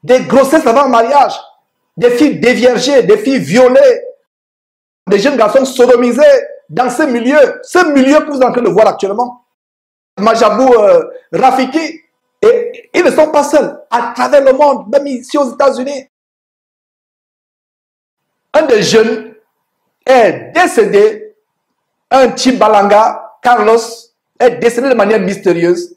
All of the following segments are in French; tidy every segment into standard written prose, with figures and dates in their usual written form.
des grossesses avant le mariage, des filles déviergées, des filles violées, des jeunes garçons sodomisés dans ce milieu que vous êtes en train de voir actuellement. Majabou, Rafiki, et ils ne sont pas seuls à travers le monde, même ici aux États-Unis. Un des jeunes est décédé, un Chibalanga, Carlos, est décédé de manière mystérieuse.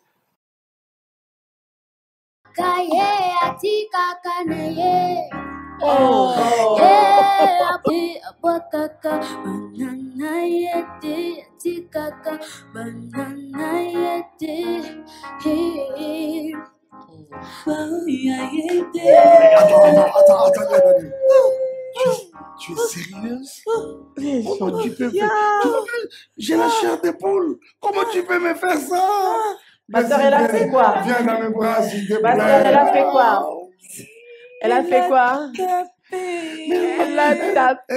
Tu es sérieuse? Comment tu peux faire? J'ai la chair des poules. Comment tu peux me faire ça? Ma soeur, elle a fait quoi? Viens dans mes bras, s'il te plaît. Ma soeur, elle a fait quoi? Elle a fait quoi? Elle a tapé.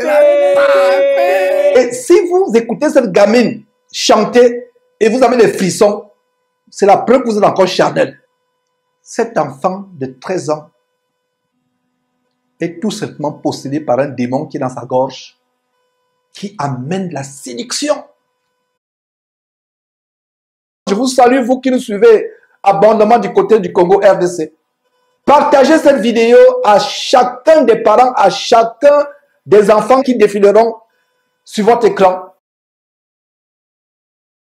Et si vous écoutez cette gamine chanter et vous avez des frissons, c'est la preuve que vous êtes encore charnel. Cet enfant de 13 ans est tout simplement possédé par un démon qui est dans sa gorge, qui amène la séduction. Je vous salue, vous qui nous suivez abondamment du côté du Congo RDC. Partagez cette vidéo à chacun des parents, à chacun des enfants qui défileront sur votre écran.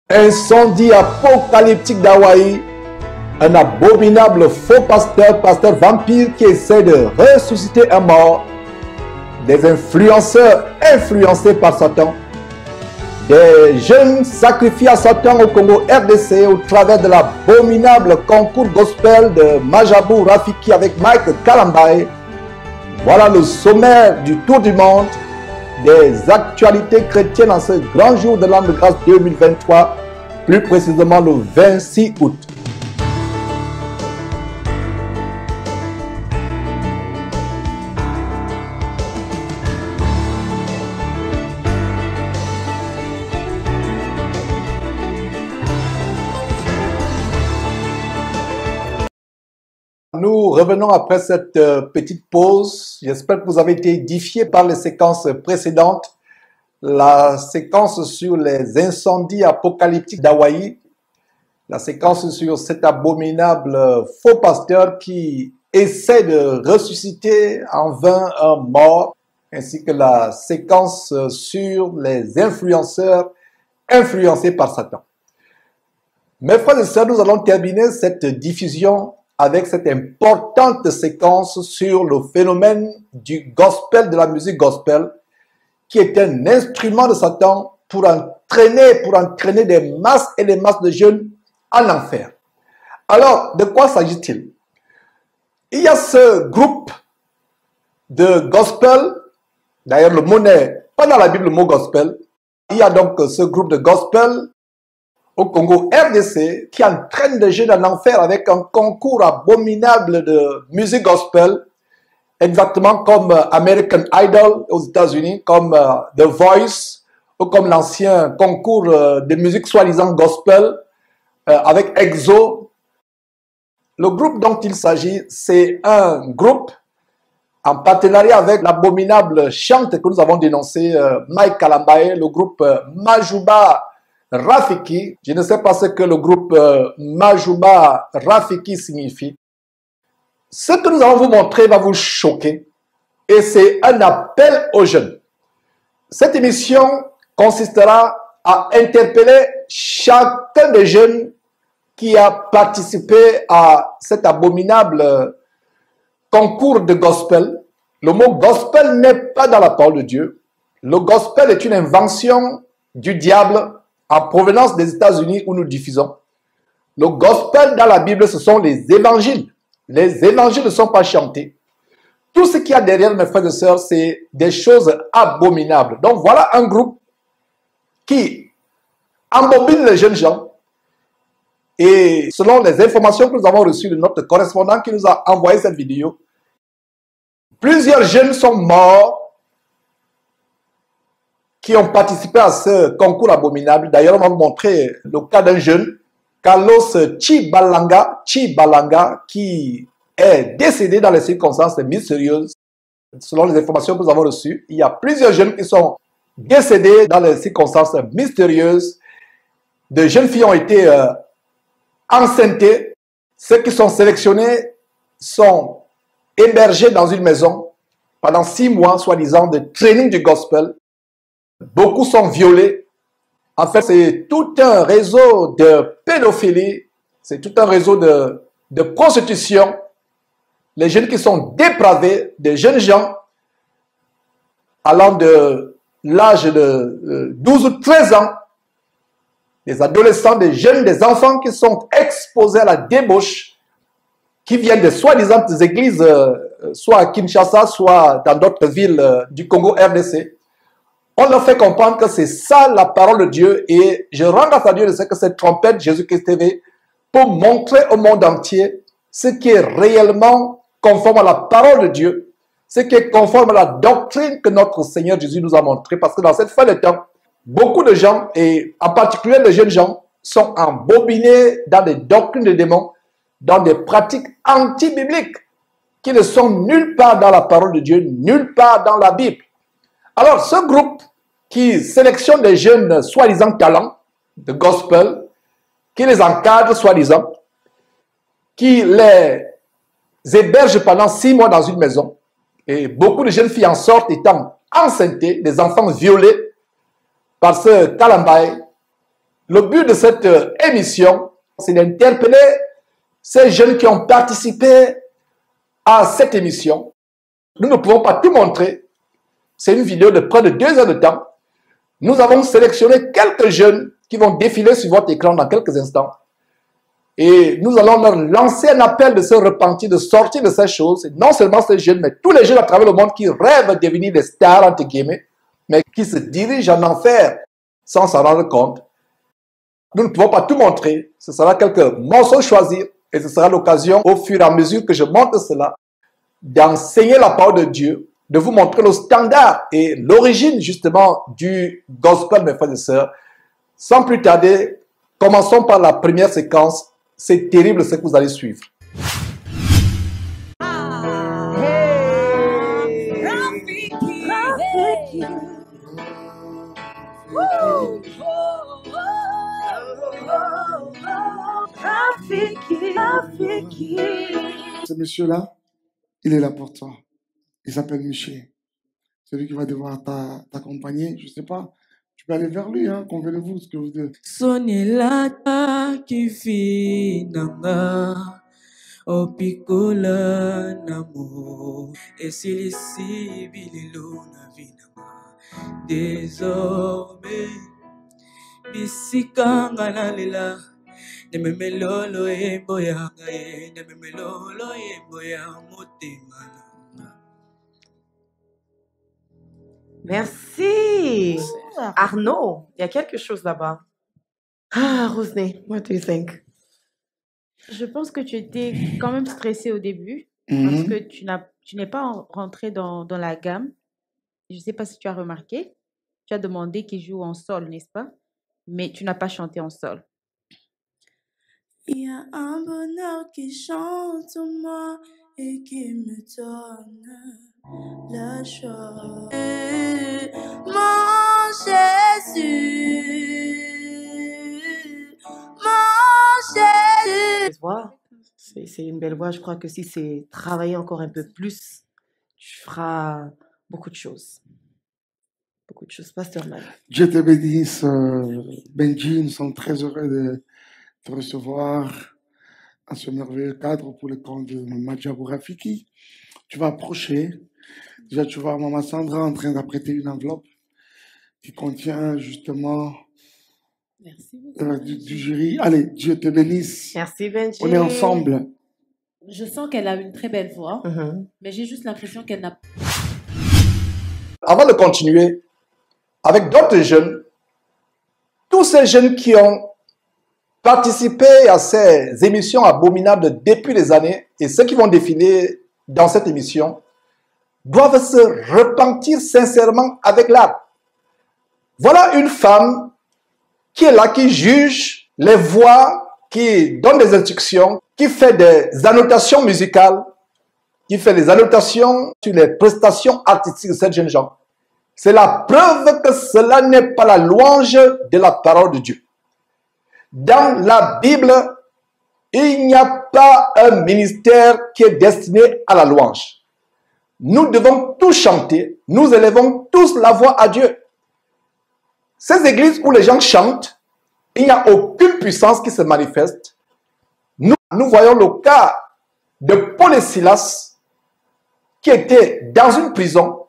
Incendie apocalyptique d'Hawaï. Un abominable faux pasteur vampire qui essaie de ressusciter un mort. Des influenceurs influencés par Satan. Des jeunes sacrifiés à Satan au Congo RDC au travers de l'abominable concours gospel de Majabou Rafiki avec Mike Kalambaye. Voilà le sommaire du Tour du monde des actualités chrétiennes en ce grand jour de l'an de grâce 2023, plus précisément le 26 août. Nous revenons après cette petite pause. J'espère que vous avez été édifiés par les séquences précédentes. La séquence sur les incendies apocalyptiques d'Hawaï. La séquence sur cet abominable faux pasteur qui essaie de ressusciter en vain un mort. Ainsi que la séquence sur les influenceurs influencés par Satan. Mes frères et sœurs, nous allons terminer cette diffusion avec cette importante séquence sur le phénomène du gospel, de la musique gospel, qui est un instrument de Satan pour entraîner des masses et des masses de jeunes en enfer. Alors, de quoi s'agit-il? Il y a ce groupe de gospel, d'ailleurs le mot n'est pas dans la Bible le mot gospel, il y a donc ce groupe de gospel au Congo RDC qui entraîne des jeunes en enfer avec un concours abominable de musique gospel, exactement comme American Idol aux États-Unis, comme The Voice, ou comme l'ancien concours de musique soi-disant gospel avec EXO. Le groupe dont il s'agit, c'est un groupe en partenariat avec l'abominable chante que nous avons dénoncé, Mike Kalambaye, le groupe Majuba Rafiki. Je ne sais pas ce que le groupe Majuba Rafiki signifie. Ce que nous allons vous montrer va vous choquer et c'est un appel aux jeunes. Cette émission consistera à interpeller chacun des jeunes qui a participé à cet abominable concours de gospel. Le mot gospel n'est pas dans la parole de Dieu. Le gospel est une invention du diable en provenance des États-Unis où nous diffusons. Le gospel dans la Bible, ce sont les évangiles. Les évangiles ne sont pas chantés. Tout ce qu'il y a derrière, mes frères et sœurs, c'est des choses abominables. Donc voilà un groupe qui embobine les jeunes gens. Et selon les informations que nous avons reçues de notre correspondant qui nous a envoyé cette vidéo, plusieurs jeunes sont morts qui ont participé à ce concours abominable. D'ailleurs, on va vous montrer le cas d'un jeune, Carlos Chibalanga, qui est décédé dans les circonstances mystérieuses. Selon les informations que nous avons reçues, il y a plusieurs jeunes qui sont décédés dans les circonstances mystérieuses. De jeunes filles ont été enceintes. Ceux qui sont sélectionnés sont hébergés dans une maison pendant 6 mois, soi-disant, de training du gospel. Beaucoup sont violés. En fait, c'est tout un réseau de pédophilie, c'est tout un réseau de prostitution. Les jeunes qui sont dépravés, des jeunes gens allant de l'âge de 12 ou 13 ans, des adolescents, des jeunes, des enfants qui sont exposés à la débauche, qui viennent de soi-disant églises, soit à Kinshasa, soit dans d'autres villes du Congo RDC. On leur fait comprendre que c'est ça la parole de Dieu, et je rends grâce à Dieu de ce que cette trompette Jésus-Christ TV pour montrer au monde entier ce qui est réellement conforme à la parole de Dieu, ce qui est conforme à la doctrine que notre Seigneur Jésus nous a montré, parce que dans cette fin de temps, beaucoup de gens, et en particulier les jeunes gens, sont embobinés dans des doctrines de démons, dans des pratiques anti-bibliques, qui ne sont nulle part dans la parole de Dieu, nulle part dans la Bible. Alors, ce groupe qui sélectionne des jeunes soi-disant talents de gospel, qui les encadre soi-disant, qui les héberge pendant 6 mois dans une maison, et beaucoup de jeunes filles en sortent étant enceintes, des enfants violés par ce Kalambaye. Le but de cette émission, c'est d'interpeller ces jeunes qui ont participé à cette émission. Nous ne pouvons pas tout montrer. C'est une vidéo de près de 2 heures de temps. Nous avons sélectionné quelques jeunes qui vont défiler sur votre écran dans quelques instants. Et nous allons leur lancer un appel de se repentir, de sortir de ces choses. Et non seulement ces jeunes, mais tous les jeunes à travers le monde qui rêvent de devenir des stars, entre guillemets, mais qui se dirigent en enfer sans s'en rendre compte. Nous ne pouvons pas tout montrer. Ce sera quelques morceaux choisis. Et ce sera l'occasion, au fur et à mesure que je montre cela, d'enseigner la parole de Dieu, de vous montrer le standard et l'origine justement du gospel, mes frères et sœurs. Sans plus tarder, commençons par la première séquence. C'est terrible ce que vous allez suivre. Ce monsieur-là, il est là pour toi. Il s'appelle Michel. Celui qui va devoir t'accompagner, je ne sais pas. Tu peux aller vers lui, hein, convenez-vous ce que vous dites. Sonelata qui finanga opikola namo esilisi bililo na vinanga désormais bisikanga nalela nememelolo emboyanga nememelolo emboya motema. Merci. Arnaud, il y a quelque chose là-bas. Ah, Rosnay, what do you think? Je pense que tu étais quand même stressée au début parce que tu n'es pas rentré dans la gamme. Je ne sais pas si tu as remarqué. Tu as demandé qu'il joue en sol, n'est-ce pas? Mais tu n'as pas chanté en sol. Il y a un bonheur qui chante en moi et qui me donne la joie. Mon Jésus, mon Jésus. Cette voix, c'est une belle voix. Je crois que si c'est travailler encore un peu plus, tu feras beaucoup de choses. Beaucoup de choses, Pasteur Mike. Dieu te bénisse, Benji. Nous sommes très heureux de te recevoir dans ce merveilleux cadre pour le compte de Madjabou Rafiki. Tu vas approcher. Déjà, tu vois Maman Sandra en train d'apprêter une enveloppe qui contient justement du jury. Allez, Dieu te bénisse. Merci, Benji. On est ensemble. Je sens qu'elle a une très belle voix, mais j'ai juste l'impression qu'elle n'a... Avant de continuer, avec d'autres jeunes, tous ces jeunes qui ont participé à ces émissions abominables depuis des années et ceux qui vont défiler dans cette émission doivent se repentir sincèrement avec l'âme. Voilà une femme qui est là, qui juge les voix, qui donne des instructions, qui fait des annotations musicales, qui fait des annotations sur les prestations artistiques de ces jeunes gens. C'est la preuve que cela n'est pas la louange de la parole de Dieu. Dans la Bible, il n'y a pas un ministère qui est destiné à la louange. Nous devons tous chanter, nous élevons tous la voix à Dieu. Ces églises où les gens chantent, il n'y a aucune puissance qui se manifeste. Nous voyons le cas de Paul et Silas qui étaient dans une prison.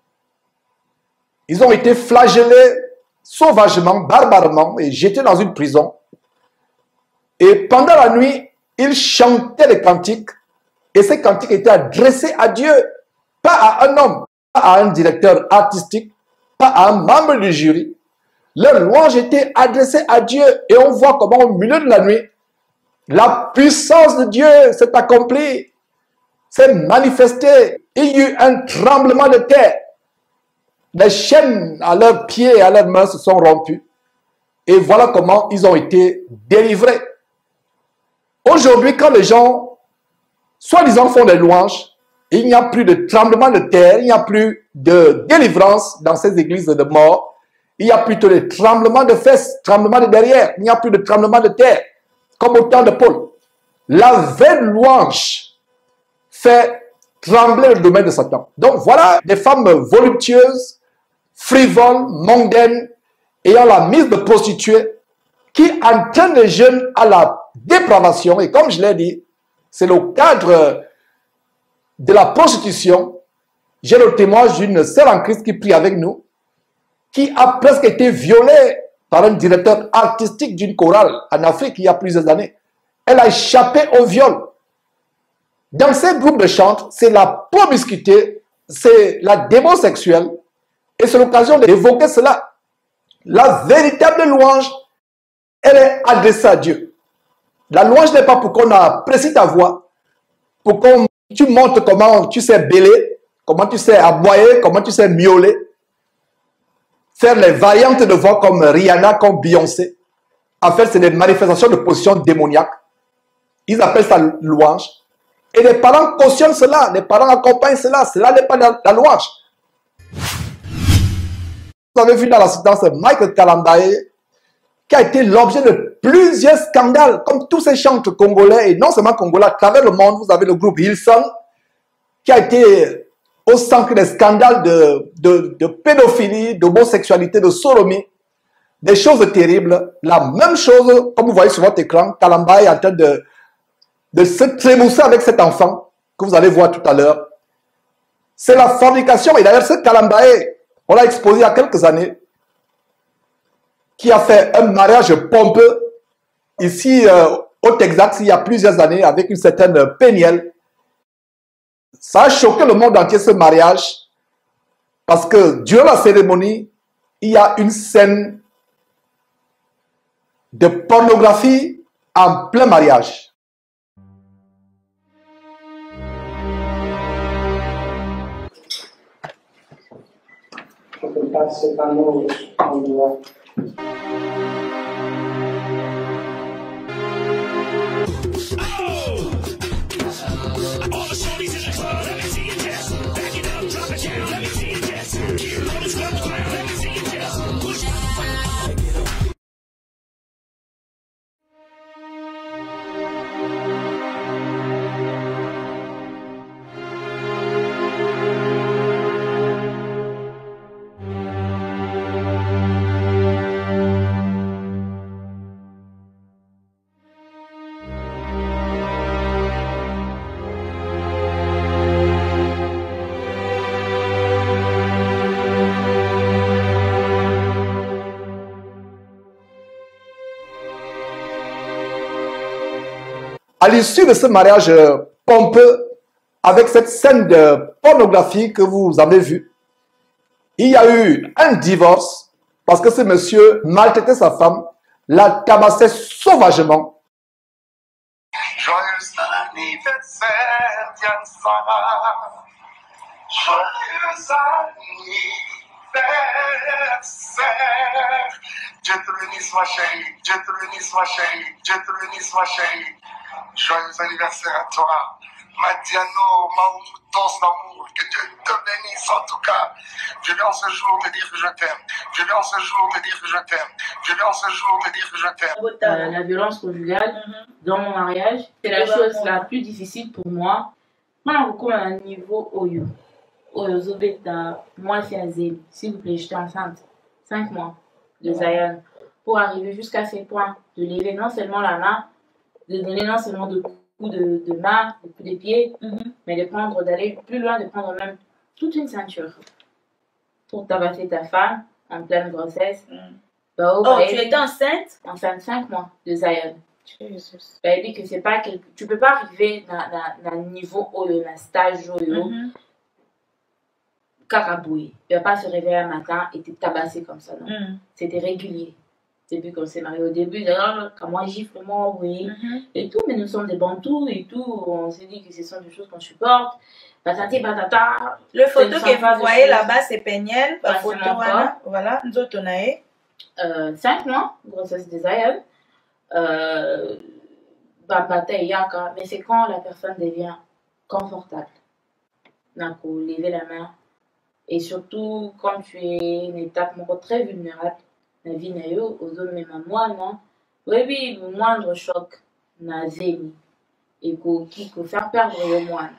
Ils ont été flagellés sauvagement, barbarément et jetés dans une prison. Et pendant la nuit, ils chantaient les cantiques et ces cantiques étaient adressés à Dieu, pas à un homme, pas à un directeur artistique, pas à un membre du jury. Leur louange était adressée à Dieu et on voit comment au milieu de la nuit, la puissance de Dieu s'est accomplie, s'est manifestée. Il y a eu un tremblement de terre. Les chaînes à leurs pieds et à leurs mains se sont rompues. Et voilà comment ils ont été délivrés. Aujourd'hui, quand les gens, soi-disant, font des louanges, il n'y a plus de tremblement de terre, il n'y a plus de délivrance dans ces églises de mort. Il y a plutôt des tremblements de fesses, tremblements de derrière. Il n'y a plus de tremblement de terre, comme au temps de Paul. La vaine louange fait trembler le domaine de Satan. Donc voilà des femmes voluptueuses, frivoles, mondaines, ayant la mise de prostituées, qui entraînent les jeunes à la dépravation. Et comme je l'ai dit, c'est le cadre de la prostitution. J'ai le témoignage d'une sœur en Christ qui prie avec nous, qui a presque été violée par un directeur artistique d'une chorale en Afrique il y a plusieurs années. Elle a échappé au viol. Dans ces groupes de chant, c'est la promiscuité, c'est la démon sexuelle, et c'est l'occasion d'évoquer cela. La véritable louange, elle est adressée à Dieu. La louange n'est pas pour qu'on apprécie ta voix, pour qu'on tu montres comment tu sais bêler, comment tu sais aboyer, comment tu sais miauler, faire les variantes de voix comme Rihanna, comme Beyoncé. En fait, c'est des manifestations de position démoniaque. Ils appellent ça louange. Et les parents cautionnent cela, les parents accompagnent cela. Cela n'est pas la louange. Vous avez vu dans l'assistance Michael Kalambaye, qui a été l'objet de plusieurs scandales, comme tous ces chantres congolais, et non seulement congolais, à travers le monde. Vous avez le groupe Hillsong, qui a été au centre des scandales de pédophilie, d'homosexualité, de sodomie, des choses terribles. La même chose, comme vous voyez sur votre écran, Kalambaye est en train de se trémousser avec cet enfant, que vous allez voir tout à l'heure. C'est la fornication. Et d'ailleurs, ce Kalambaye, on l'a exposé il y a quelques années, qui a fait un mariage pompeux ici au Texas il y a plusieurs années avec une certaine Péniel. Ça a choqué le monde entier, ce mariage, parce que durant la cérémonie, il y a une scène de pornographie en plein mariage. Je peux pas ce panneau en doigt. À l'issue de ce mariage pompeux, avec cette scène de pornographie que vous avez vue, il y a eu un divorce parce que ce monsieur maltraitait sa femme, la tabassait sauvagement. Joyeux anniversaire, Diane Sarah. Joyeux anniversaire. Dieu te bénisse, ma chérie. Dieu te bénisse, ma chérie. Dieu te bénisse, ma chérie. Joyeux anniversaire à toi. Madiano, Maoutos, l'amour, que Dieu te bénisse en tout cas. Je vais en ce jour me dire que je t'aime. Je vais en ce jour me dire que je t'aime. Je vais en ce jour me dire que je t'aime. La violence conjugale dans mon mariage, c'est la chose la plus difficile pour moi. Moi, beaucoup à un niveau Oyo. Oyo Zobeta, moi c'est Azim. S'il vous plaît, j'étais enceinte. 5 mois de Zion. Pour arriver jusqu'à ces points, de lever non seulement la main, de donner non seulement de coups de main, de coups de pied, mais de prendre, d'aller plus loin, de prendre même toute une ceinture pour tabasser ta femme en pleine grossesse. Bah, tu étais enceinte? Enceinte 5 mois de Zion. Jesus. Bah, elle dit que c'est pas quelque... Tu peux pas arriver dans un niveau Oyo, dans un stage Oyo, carabouille. Tu vas pas se réveiller un matin et te tabasser comme ça, non. C'était régulier. Depuis qu'on s'est mariés au début, d'ailleurs, quand moi gifle, moi, oui, et tout, mais nous sommes des bantous et tout, on s'est dit que ce sont des choses qu'on supporte. Patati patata. Le photo que vous voyez là-bas, c'est Peniel. La photo, voilà, nous autres, on a 5 mois, grossesse de Zion. Mais c'est quand la personne devient confortable. Donc, lever la main. Et surtout, quand tu es une étape très vulnérable, la vie n'a eu aux hommes, même à moi, non? Oui, le moindre choc n'a zéni. Et qui peut faire perdre le moine.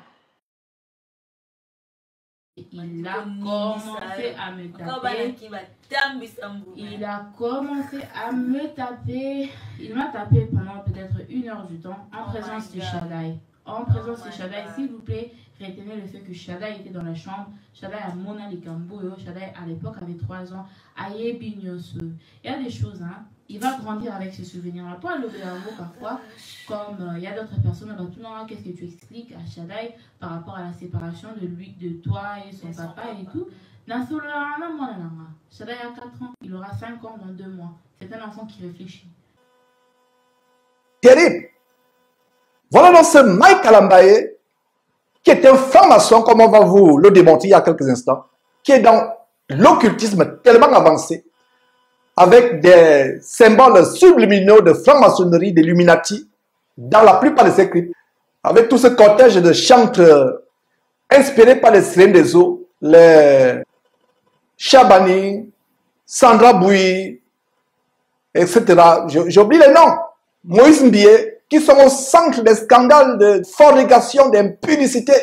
Il a commencé à me taper. Il a commencé à me taper. Il m'a tapé pendant peut-être 1 heure du temps en présence de Shaddai. En présence de Shaddai, s'il vous plaît, retenez le fait que Shaddai était dans la chambre. Shaddai a Mona Likambo. Shaddai à l'époque avait 3 ans. Il y a des choses, hein. Il va grandir avec ce souvenir-là. Toi, le Béambo, parfois, comme il y a d'autres personnes, qu'est-ce que tu expliques à Shaddai par rapport à la séparation de lui, de toi et son papa et tout. Shaddai a 4 ans. Il aura 5 ans dans 2 mois. C'est un enfant qui réfléchit. Terrible. Voilà donc ce Mike Kalambaye, qui est un franc-maçon, comme on va vous le démontrer il y a quelques instants, qui est dans l'occultisme tellement avancé, avec des symboles subliminaux de franc-maçonnerie, d'Illuminati, dans la plupart de ses clips, avec tout ce cortège de chantres inspirés par les sirènes des eaux, les Chabani, Sandra Bouy, etc. J'oublie les noms. Moïse Mbié, qui sont au centre des scandales de fornication, d'impudicité.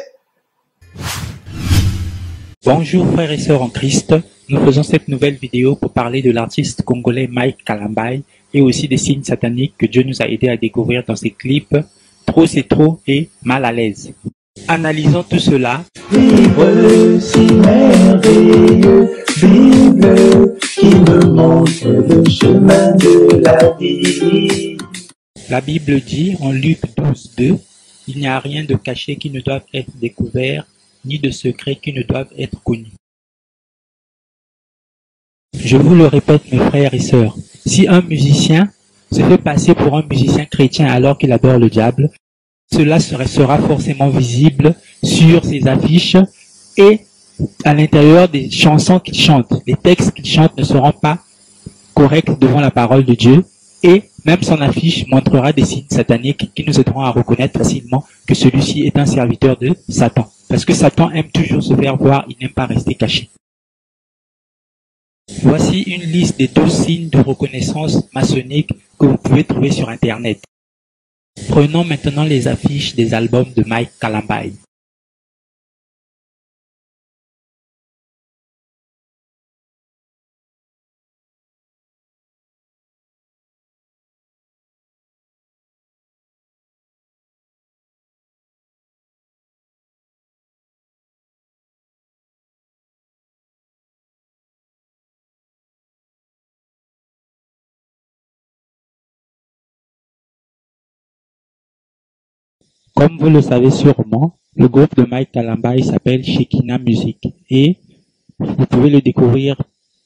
Bonjour frères et sœurs en Christ, nous faisons cette nouvelle vidéo pour parler de l'artiste congolais Mike Kalambaye et aussi des signes sataniques que Dieu nous a aidés à découvrir dans ses clips Trop c'est trop et Mal à l'aise. Analysons tout cela. Livre si merveilleux, Bible qui me montre le chemin de la vie. La Bible dit en Luc 12:2, il n'y a rien de caché qui ne doive être découvert, ni de secret qui ne doivent être connus. Je vous le répète mes frères et sœurs, si un musicien se fait passer pour un musicien chrétien alors qu'il adore le diable, cela sera forcément visible sur ses affiches et à l'intérieur des chansons qu'il chante. Les textes qu'il chante ne seront pas corrects devant la parole de Dieu et même son affiche montrera des signes sataniques qui nous aideront à reconnaître facilement que celui-ci est un serviteur de Satan. Parce que Satan aime toujours se faire voir, il n'aime pas rester caché. Voici une liste des 12 signes de reconnaissance maçonnique que vous pouvez trouver sur Internet. Prenons maintenant les affiches des albums de Mike Kalambaye. Comme vous le savez sûrement, le groupe de Mike Kalambaye s'appelle Shekinah Music et vous pouvez le découvrir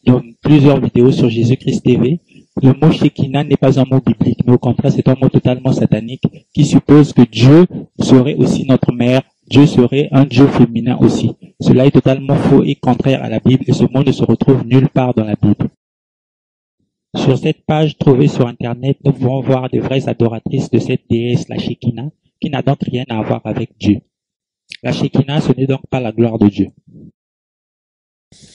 dans plusieurs vidéos sur Jésus-Christ TV. Le mot Shekinah n'est pas un mot biblique, mais au contraire c'est un mot totalement satanique qui suppose que Dieu serait aussi notre mère, Dieu serait un Dieu féminin aussi. Cela est totalement faux et contraire à la Bible et ce mot ne se retrouve nulle part dans la Bible. Sur cette page trouvée sur Internet, nous pouvons voir de vraies adoratrices de cette déesse, la Shekinah, qui n'a donc rien à voir avec Dieu. La Shekinah, ce n'est donc pas la gloire de Dieu.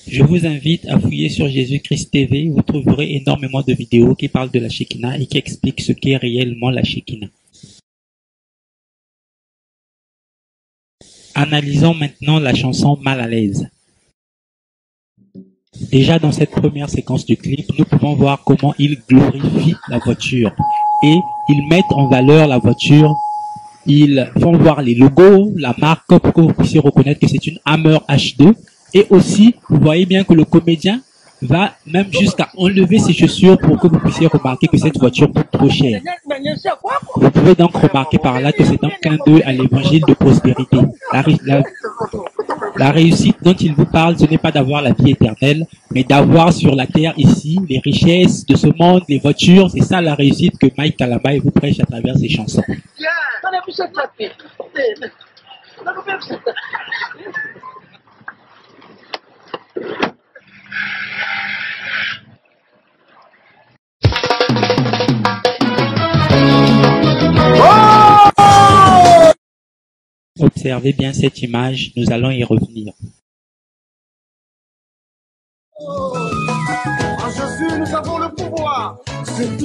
Je vous invite à fouiller sur Jésus-Christ TV, vous trouverez énormément de vidéos qui parlent de la Shekinah et qui expliquent ce qu'est réellement la Shekinah. Analysons maintenant la chanson Mal à l'aise. Déjà dans cette première séquence du clip, nous pouvons voir comment ils glorifient la voiture et ils mettent en valeur la voiture. Ils font voir les logos, la marque pour que vous puissiez reconnaître que c'est une Hammer H2. Et aussi, vous voyez bien que le comédien va même jusqu'à enlever ses chaussures pour que vous puissiez remarquer que cette voiture coûte trop cher. Vous pouvez donc remarquer par là que c'est un clin d'œil à l'évangile de prospérité. La réussite dont il vous parle, ce n'est pas d'avoir la vie éternelle, mais d'avoir sur la terre ici les richesses de ce monde, les voitures. C'est ça la réussite que Mike Kalambay vous prêche à travers ses chansons. Observez bien cette image, nous allons y revenir.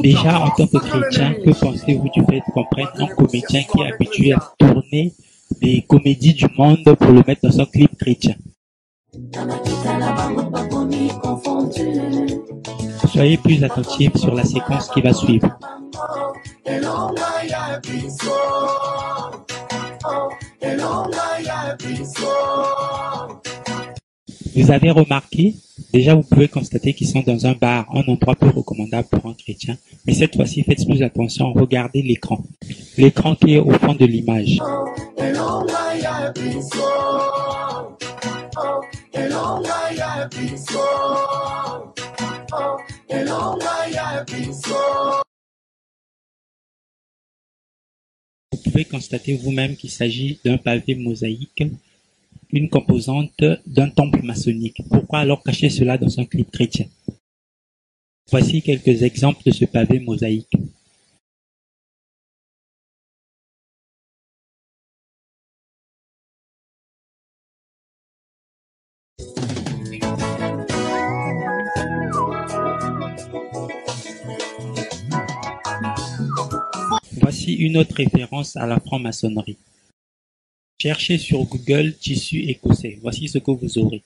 Déjà, en tant que chrétien, que pensez-vous du fait qu'on prenne un comédien qui est habitué à tourner des comédies du monde pour le mettre dans son clip chrétien? Soyez plus attentifs sur la séquence qui va suivre. Vous avez remarqué, déjà vous pouvez constater qu'ils sont dans un bar, un endroit peu recommandable pour un chrétien. Mais cette fois-ci, faites plus attention, regardez l'écran. L'écran qui est au fond de l'image. Vous pouvez constater vous-même qu'il s'agit d'un pavé mosaïque, une composante d'un temple maçonnique. Pourquoi alors cacher cela dans un clip chrétien? Voici quelques exemples de ce pavé mosaïque. Voici une autre référence à la franc-maçonnerie. Cherchez sur Google tissu écossais. Voici ce que vous aurez.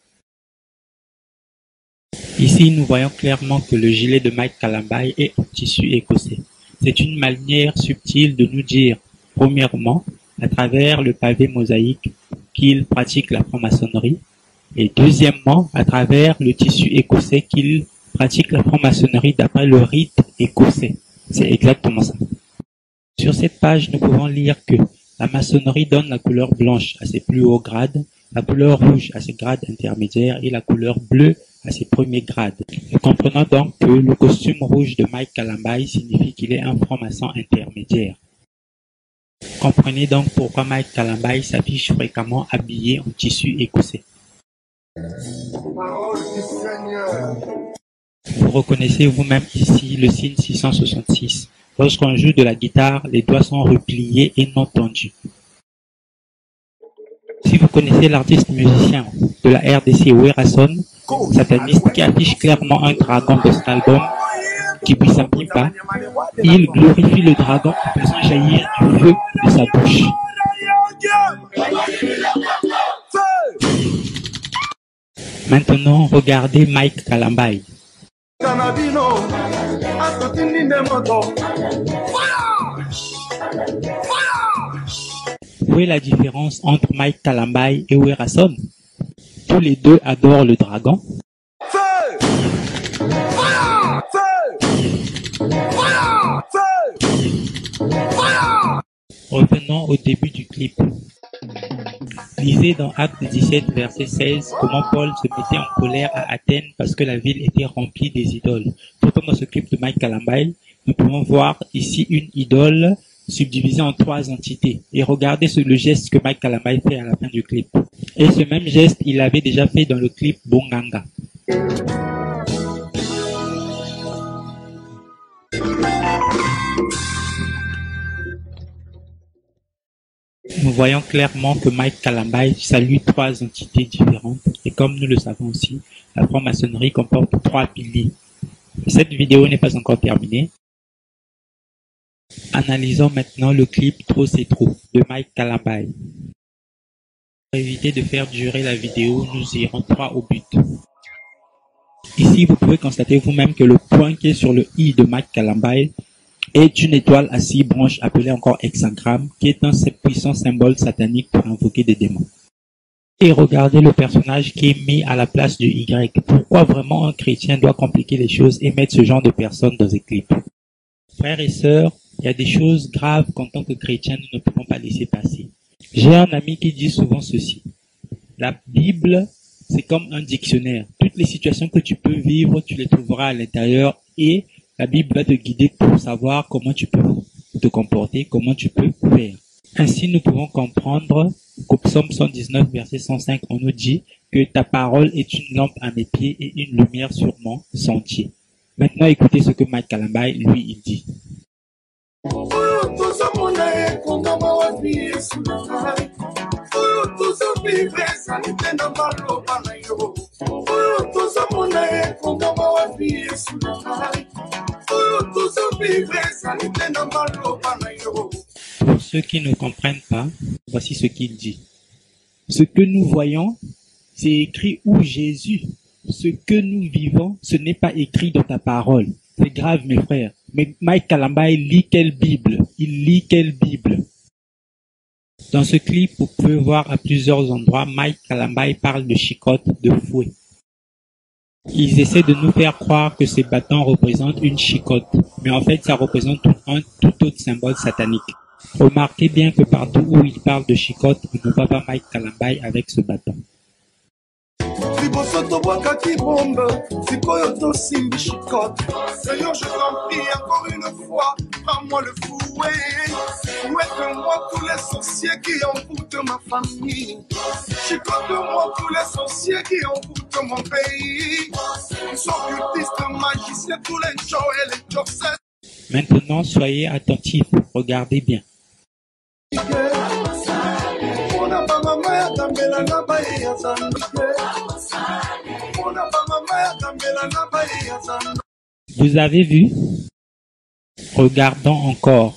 Ici, nous voyons clairement que le gilet de Mike Kalambay est en tissu écossais. C'est une manière subtile de nous dire, premièrement, à travers le pavé mosaïque, qu'il pratique la franc-maçonnerie, et deuxièmement, à travers le tissu écossais, qu'il pratique la franc-maçonnerie d'après le rite écossais. C'est exactement ça. Sur cette page, nous pouvons lire que la maçonnerie donne la couleur blanche à ses plus hauts grades, la couleur rouge à ses grades intermédiaires et la couleur bleue à ses premiers grades. Nous comprenons donc que le costume rouge de Mike Kalambay signifie qu'il est un franc-maçon intermédiaire. Comprenez donc pourquoi Mike Kalambay s'affiche fréquemment habillé en tissu écossais. Vous reconnaissez vous-même ici le signe 666. Lorsqu'on joue de la guitare, les doigts sont repliés et non tendus. Si vous connaissez l'artiste musicien de la RDC Werason, sataniste qui affiche clairement un dragon de cet album, Kibisa Pimpa, il glorifie le dragon en faisant jaillir du feu de sa bouche. Maintenant, regardez Mike Kalambay. Où est la différence entre Mike Kalambay et Werason? Tous les deux adorent le dragon. Revenons au début du clip. Lisez dans Acte 17, verset 16, comment Paul se mettait en colère à Athènes parce que la ville était remplie des idoles. Tout comme dans ce clip de Mike Kalambay, nous pouvons voir ici une idole subdivisée en 3 entités. Et regardez le geste que Mike Kalambay fait à la fin du clip. Et ce même geste, il l'avait déjà fait dans le clip Bonganga. nous voyons clairement que Mike Kalambay salue trois entités différentes et comme nous le savons aussi, la franc-maçonnerie comporte trois piliers. Cette vidéo n'est pas encore terminée. Analysons maintenant le clip Trop c'est trop de Mike Kalambay. Pour éviter de faire durer la vidéo, nous irons droit au but. Ici, vous pouvez constater vous-même que le point qui est sur le i de Mike Kalambay est une étoile à 6 branches appelée encore hexagramme, qui est un puissant symbole satanique pour invoquer des démons. Et regardez le personnage qui est mis à la place du Y. Pourquoi vraiment un chrétien doit compliquer les choses et mettre ce genre de personnes dans des clips? Frères et sœurs, il y a des choses graves qu'en tant que chrétien, nous ne pouvons pas laisser passer. J'ai un ami qui dit souvent ceci. La Bible, c'est comme un dictionnaire. Toutes les situations que tu peux vivre, tu les trouveras à l'intérieur et la Bible va te guider pour savoir comment tu peux te comporter, comment tu peux faire. Ainsi, nous pouvons comprendre qu'au psaume 119, verset 105, on nous dit que ta parole est une lampe à mes pieds et une lumière sur mon sentier. Maintenant, écoutez ce que Mike Kalambay, lui, il dit. Pour ceux qui ne comprennent pas, voici ce qu'il dit. Ce que nous voyons, c'est écrit où Jésus. Ce que nous vivons, ce n'est pas écrit dans ta parole. C'est grave, mes frères. Mais Mike Kalambay lit quelle Bible? Il lit quelle Bible? Dans ce clip, vous pouvez voir à plusieurs endroits, Mike Kalambay parle de chicotte, de fouet. Ils essaient de nous faire croire que ces bâtons représentent une chicotte, mais en fait, ça représente un tout autre symbole satanique. Remarquez bien que partout où il parle de chicotte, on ne voit pas Mike Kalambay avec ce bâton. Seigneur, je t'en prie encore une fois, prends-moi le fouet. Fouette-moi tous les sorciers qui envoûtent ma famille. Chicote-moi tous les sorciers qui envoûtent mon pays. Ils sont occultistes, magiciens, tous les jours et les jours. Maintenant, soyez attentifs, regardez bien. Vous avez vu? Regardons encore.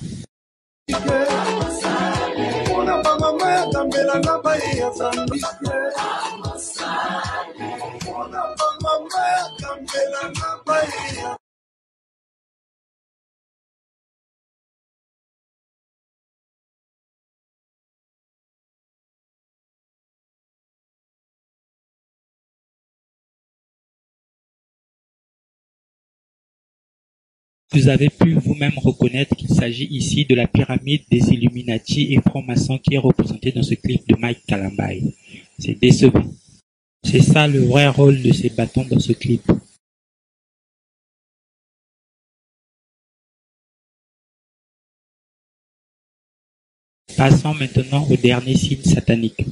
Vous avez pu vous-même reconnaître qu'il s'agit ici de la pyramide des Illuminati et francs-maçons qui est représentée dans ce clip de Mike Kalambay. C'est décevant. C'est ça le vrai rôle de ces bâtons dans ce clip. Passons maintenant au dernier signe satanique.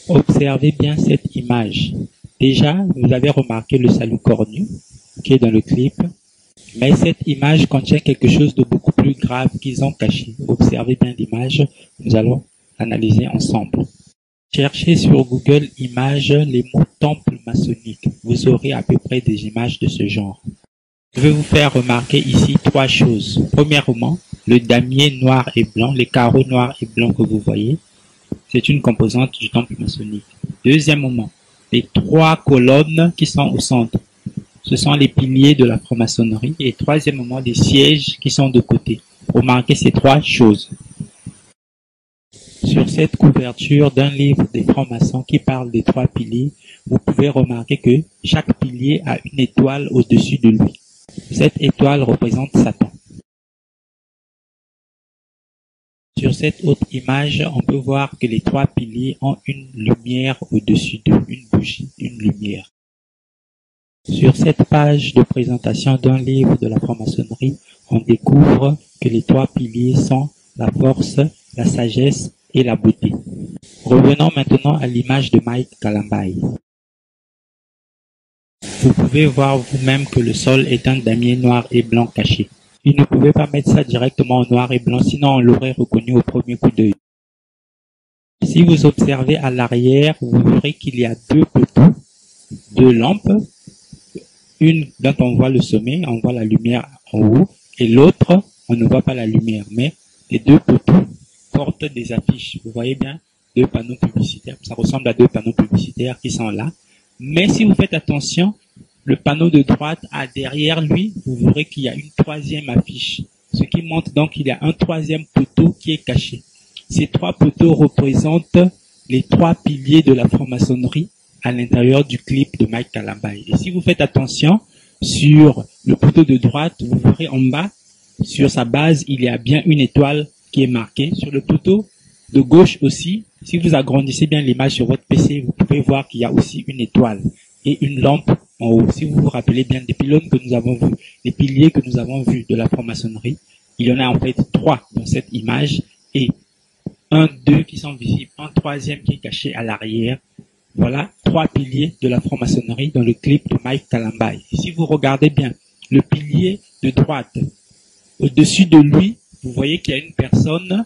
Observez bien cette image. Déjà, vous avez remarqué le salut cornu qui est dans le clip, mais cette image contient quelque chose de beaucoup plus grave qu'ils ont caché. Observez bien l'image, nous allons analyser ensemble. Cherchez sur Google Images les mots temple maçonnique. Vous aurez à peu près des images de ce genre. Je vais vous faire remarquer ici trois choses. Premièrement, le damier noir et blanc, les carreaux noirs et blancs que vous voyez, c'est une composante du temple maçonnique. Deuxièmement, les trois colonnes qui sont au centre, ce sont les piliers de la franc-maçonnerie. Et troisièmement, les sièges qui sont de côté. Remarquez ces trois choses. Sur cette couverture d'un livre des francs-maçons qui parle des trois piliers, vous pouvez remarquer que chaque pilier a une étoile au-dessus de lui. Cette étoile représente Satan. Sur cette autre image, on peut voir que les trois piliers ont une lumière au-dessus d'eux, une bougie, une lumière. Sur cette page de présentation d'un livre de la franc-maçonnerie, on découvre que les trois piliers sont la force, la sagesse et la beauté. Revenons maintenant à l'image de Mike Kalambai. Vous pouvez voir vous-même que le sol est un damier noir et blanc caché. Il ne pouvait pas mettre ça directement en noir et blanc, sinon on l'aurait reconnu au premier coup d'œil. Si vous observez à l'arrière, vous verrez qu'il y a deux poteaux, deux lampes. Une dont on voit le sommet, on voit la lumière en haut, et l'autre, on ne voit pas la lumière, mais les deux poteaux portent des affiches. Vous voyez bien, deux panneaux publicitaires. Ça ressemble à deux panneaux publicitaires qui sont là. Mais si vous faites attention, le panneau de droite a derrière lui, vous verrez qu'il y a une troisième affiche. Ce qui montre donc qu'il y a un troisième poteau qui est caché. Ces trois poteaux représentent les trois piliers de la franc-maçonnerie à l'intérieur du clip de Mike Kalambai. Et si vous faites attention, sur le poteau de droite, vous verrez en bas, sur sa base, il y a bien une étoile qui est marquée. Sur le poteau de gauche aussi, si vous agrandissez bien l'image sur votre PC, vous pouvez voir qu'il y a aussi une étoile et une lampe en haut. Si vous vous rappelez bien des pylônes que nous avons vus, les piliers que nous avons vus de la franc-maçonnerie, il y en a en fait trois dans cette image et deux qui sont visibles, un troisième qui est caché à l'arrière. Voilà trois piliers de la franc-maçonnerie dans le clip de Mike Kalambai. Si vous regardez bien le pilier de droite, au-dessus de lui, vous voyez qu'il y a une personne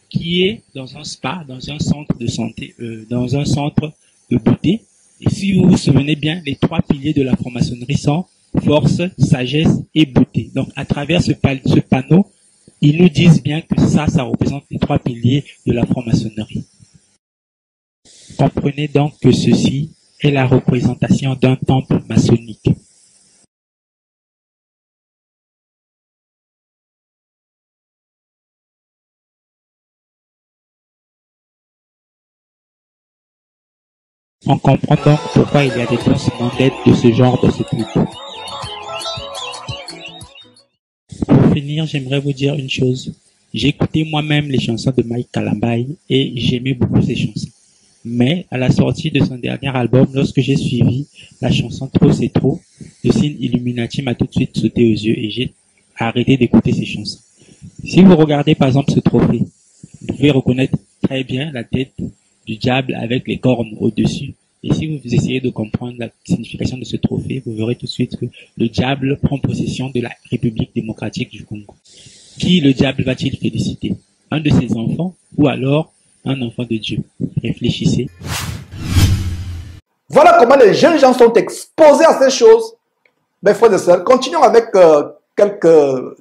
qui est dans un spa, dans un centre de santé, dans un centre de beauté. Et si vous vous souvenez bien, les trois piliers de la franc-maçonnerie sont force, sagesse et beauté. Donc à travers ce panneau, ils nous disent bien que ça représente les trois piliers de la franc-maçonnerie. Comprenez donc que ceci est la représentation d'un temple maçonnique. On comprend donc pourquoi il y a des lancements d'aide de ce genre dans ce clip. Pour finir, j'aimerais vous dire une chose. J'ai écouté moi-même les chansons de Mike Kalambai et j'aimais beaucoup ces chansons. Mais à la sortie de son dernier album, lorsque j'ai suivi la chanson Trop c'est trop, le signe Illuminati m'a tout de suite sauté aux yeux et j'ai arrêté d'écouter ces chansons. Si vous regardez par exemple ce trophée, vous pouvez reconnaître très bien la tête du diable avec les cornes au-dessus. Et si vous essayez de comprendre la signification de ce trophée, vous verrez tout de suite que le diable prend possession de la République démocratique du Congo. Qui le diable va-t-il féliciter? Un de ses enfants ou alors un enfant de Dieu? Réfléchissez. Voilà comment les jeunes gens sont exposés à ces choses. Mes frères et sœurs, continuons avec quelques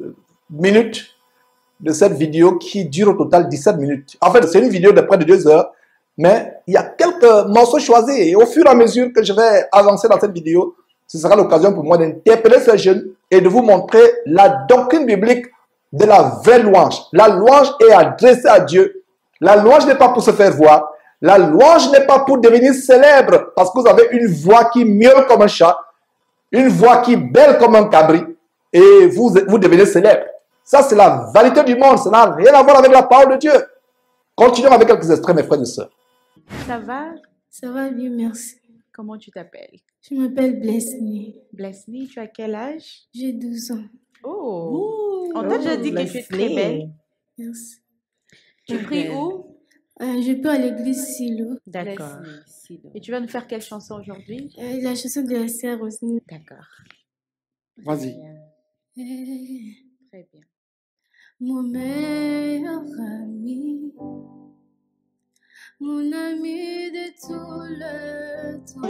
minutes de cette vidéo qui dure au total 17 minutes. En fait, c'est une vidéo de près de 2 heures, mais il y a quelques morceaux choisis et au fur et à mesure que je vais avancer dans cette vidéo, ce sera l'occasion pour moi d'interpeller ces jeunes et de vous montrer la doctrine biblique de la vraie louange. La louange est adressée à Dieu. La louange n'est pas pour se faire voir. La louange n'est pas pour devenir célèbre parce que vous avez une voix qui miaule comme un chat, une voix qui bêle comme un cabri et vous devenez célèbre. Ça, c'est la vanité du monde. Ça n'a rien à voir avec la parole de Dieu. Continuons avec quelques extraits, mes frères et sœurs. Ça va? Ça va bien, merci. Comment tu t'appelles? Je m'appelle Blessney. Blessney, tu as quel âge? J'ai 12 ans. Oh! On t'a déjà dit que tu es très belle. Merci. Tu pries où? Je peux à l'église Silo. D'accord. Et tu vas nous faire quelle chanson aujourd'hui? La chanson de la sœur Rosny. D'accord. Vas-y. Très bien. Mon meilleur ami, mon ami de tout le temps. Oh,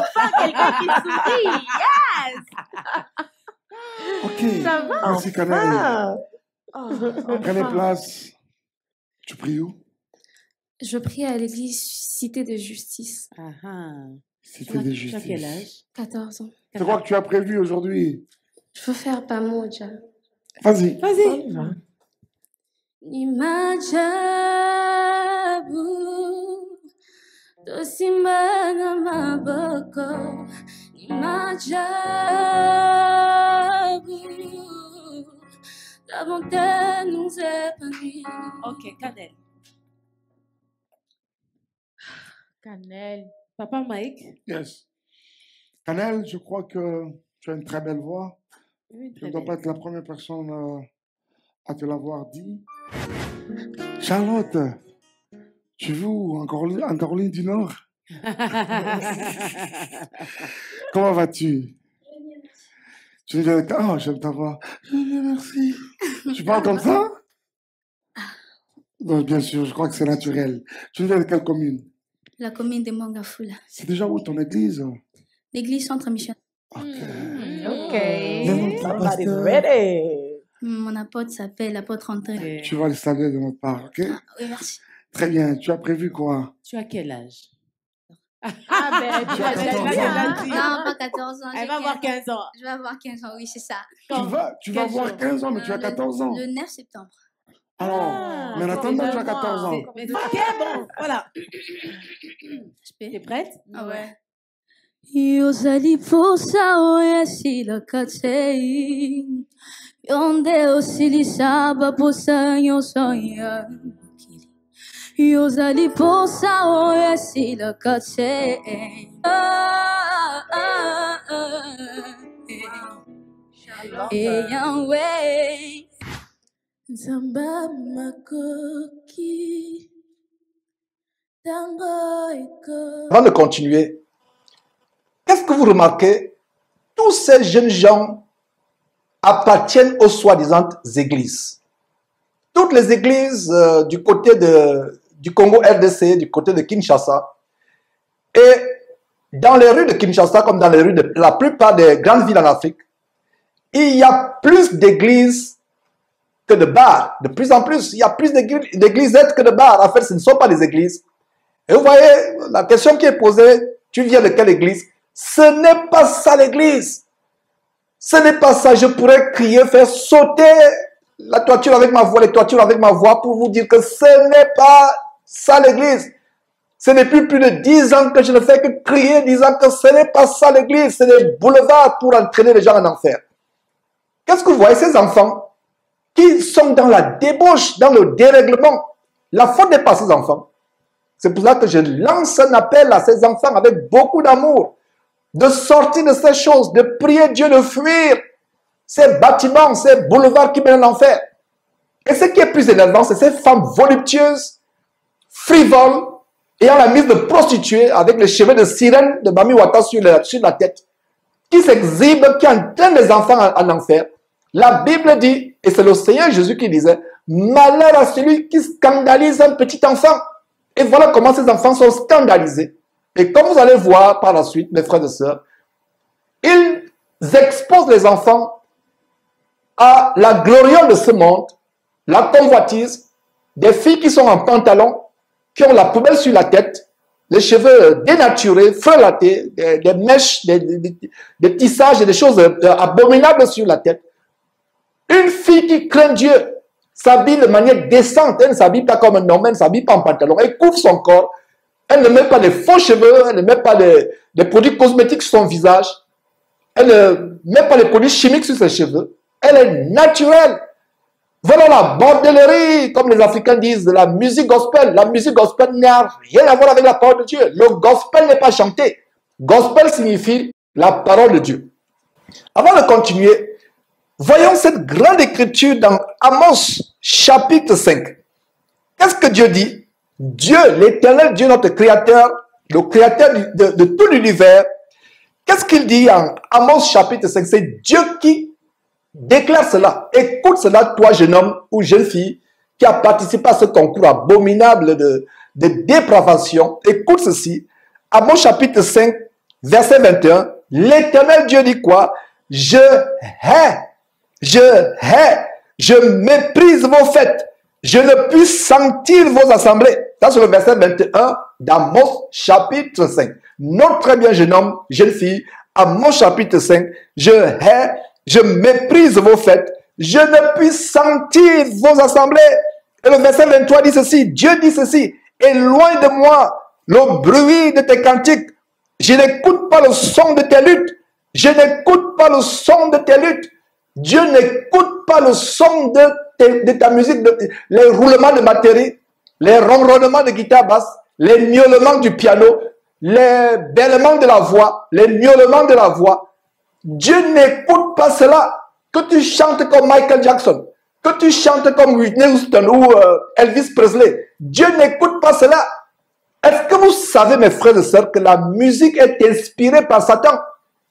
enfin quelqu'un qui sourit. Yes! Ok. Ça va? Merci, Canel. Oh, Prenez place. Tu pries où? Je prie à l'église Cité de Justice. Cité de Justice. Tu as quel âge? 14 ans. C'est quoi que tu as prévu aujourd'hui? Je veux faire Pamoja. Vas-y. Vas-y. Imajabu Dosimana Maboko Imajabu La bonté nous épanouit. Ok, Canel. Canel. Papa Mike. Yes. Canel, je crois que tu as une très belle voix. Oui, Je ne dois pas être la première personne à te l'avoir dit. Charlotte, tu vis où? En Caroline du Nord? Comment vas-tu? Tu viens de... Oh, j'aime ta voix. Merci. Tu parles comme ça? Non, bien sûr, je crois que c'est naturel. Tu viens de quelle commune? La commune de Mangafula. C'est déjà où ton église? L'église centre mission. Ok. Somebody's ready. Mon apôtre s'appelle l'apôtre André. Tu vas le saluer de notre part, ok? Oui, merci. Très bien. Tu as prévu quoi? Tu as quel âge? Ah ben, tu as dit. Non, pas 14 ans. Elle va avoir 15 ans. Je vais avoir 15 ans, oui, c'est ça. Tu vas avoir 15 ans, mais tu as 14 ans. Le 9 septembre. Alors, mais en attendant, tu as 14 ans. Mais ok, bon, voilà. T'es prête? Ah ouais. Yozali posa oyasi lakatei Yonde osili saba posa yosoya Yozali posa oyasi lakatei Yahweh Zamba makoki Tango eko. Avant de continuer, qu'est-ce que vous remarquez? Tous ces jeunes gens appartiennent aux soi-disant églises. Toutes les églises du côté du Congo RDC, du côté de Kinshasa, et dans les rues de Kinshasa, comme dans les rues de la plupart des grandes villes en Afrique, il y a plus d'églises que de bars. De plus en plus, il y a plus d'églises que de bars. En fait, ce ne sont pas des églises. Et vous voyez, la question qui est posée, tu viens de quelle église? Ce n'est pas ça l'église. Ce n'est pas ça. Je pourrais crier, faire sauter la toiture avec ma voix, les toitures avec ma voix pour vous dire que ce n'est pas ça l'église. Ce n'est plus de 10 ans que je ne fais que crier disant que ce n'est pas ça l'église. C'est des boulevards pour entraîner les gens en enfer. Qu'est-ce que vous voyez, ces enfants qui sont dans la débauche, dans le dérèglement? La faute n'est pas ces enfants. C'est pour ça que je lance un appel à ces enfants avec beaucoup d'amour, de sortir de ces choses, de prier Dieu de fuir ces bâtiments, ces boulevards qui mènent à l'enfer. Et ce qui est plus énervant, c'est ces femmes voluptueuses, frivoles, ayant la mise de prostituées avec les cheveux de sirène de Mami Wata sur la tête, qui s'exhibent, qui entraînent les enfants en enfer. La Bible dit, et c'est le Seigneur Jésus qui disait, malheur à celui qui scandalise un petit enfant. Et voilà comment ces enfants sont scandalisés. Et comme vous allez voir par la suite, mes frères et sœurs, ils exposent les enfants à la gloriole de ce monde, la convoitise, des filles qui sont en pantalon, qui ont la poubelle sur la tête, les cheveux dénaturés, frelatés, des mèches, des tissages et des choses abominables sur la tête. Une fille qui craint Dieu s'habille de manière décente. Elle ne s'habille pas comme un homme, elle ne s'habille pas en pantalon. Elle couvre son corps. Elle ne met pas de faux cheveux, elle ne met pas des produits cosmétiques sur son visage. Elle ne met pas de produits chimiques sur ses cheveux. Elle est naturelle. Voilà la bordellerie, comme les Africains disent, de la musique gospel. La musique gospel n'a rien à voir avec la parole de Dieu. Le gospel n'est pas chanté. Gospel signifie la parole de Dieu. Avant de continuer, voyons cette grande écriture dans Amos chapitre 5. Qu'est-ce que Dieu dit? Dieu, l'éternel Dieu, notre créateur, le créateur de tout l'univers, qu'est-ce qu'il dit en Amos chapitre 5? C'est Dieu qui déclare cela. Écoute cela, toi, jeune homme ou jeune fille, qui a participé à ce concours abominable de dépravation. Écoute ceci. Amos chapitre 5, verset 21. L'éternel Dieu dit quoi? Je hais, je méprise vos fêtes. Je ne puis sentir vos assemblées. Ça, c'est le verset 21 d'Amos chapitre 5. Note très bien, jeune homme, jeune fille, Amos chapitre 5. Je hais, je méprise vos fêtes. Je ne puis sentir vos assemblées. Et le verset 23 dit ceci. Dieu dit ceci. Éloigne de moi le bruit de tes cantiques. Je n'écoute pas le son de tes luttes. Je n'écoute pas le son de tes luttes. Dieu n'écoute pas le son de ta musique, les roulements de batterie, les ronronnements de guitare basse, les miaulements du piano, les bêlements de la voix, les miaulements de la voix. Dieu n'écoute pas cela. Que tu chantes comme Michael Jackson, que que tu chantes comme Whitney Houston ou Elvis Presley. Dieu n'écoute pas cela. Est-ce que vous savez, mes frères et sœurs, que la musique est inspirée par Satan?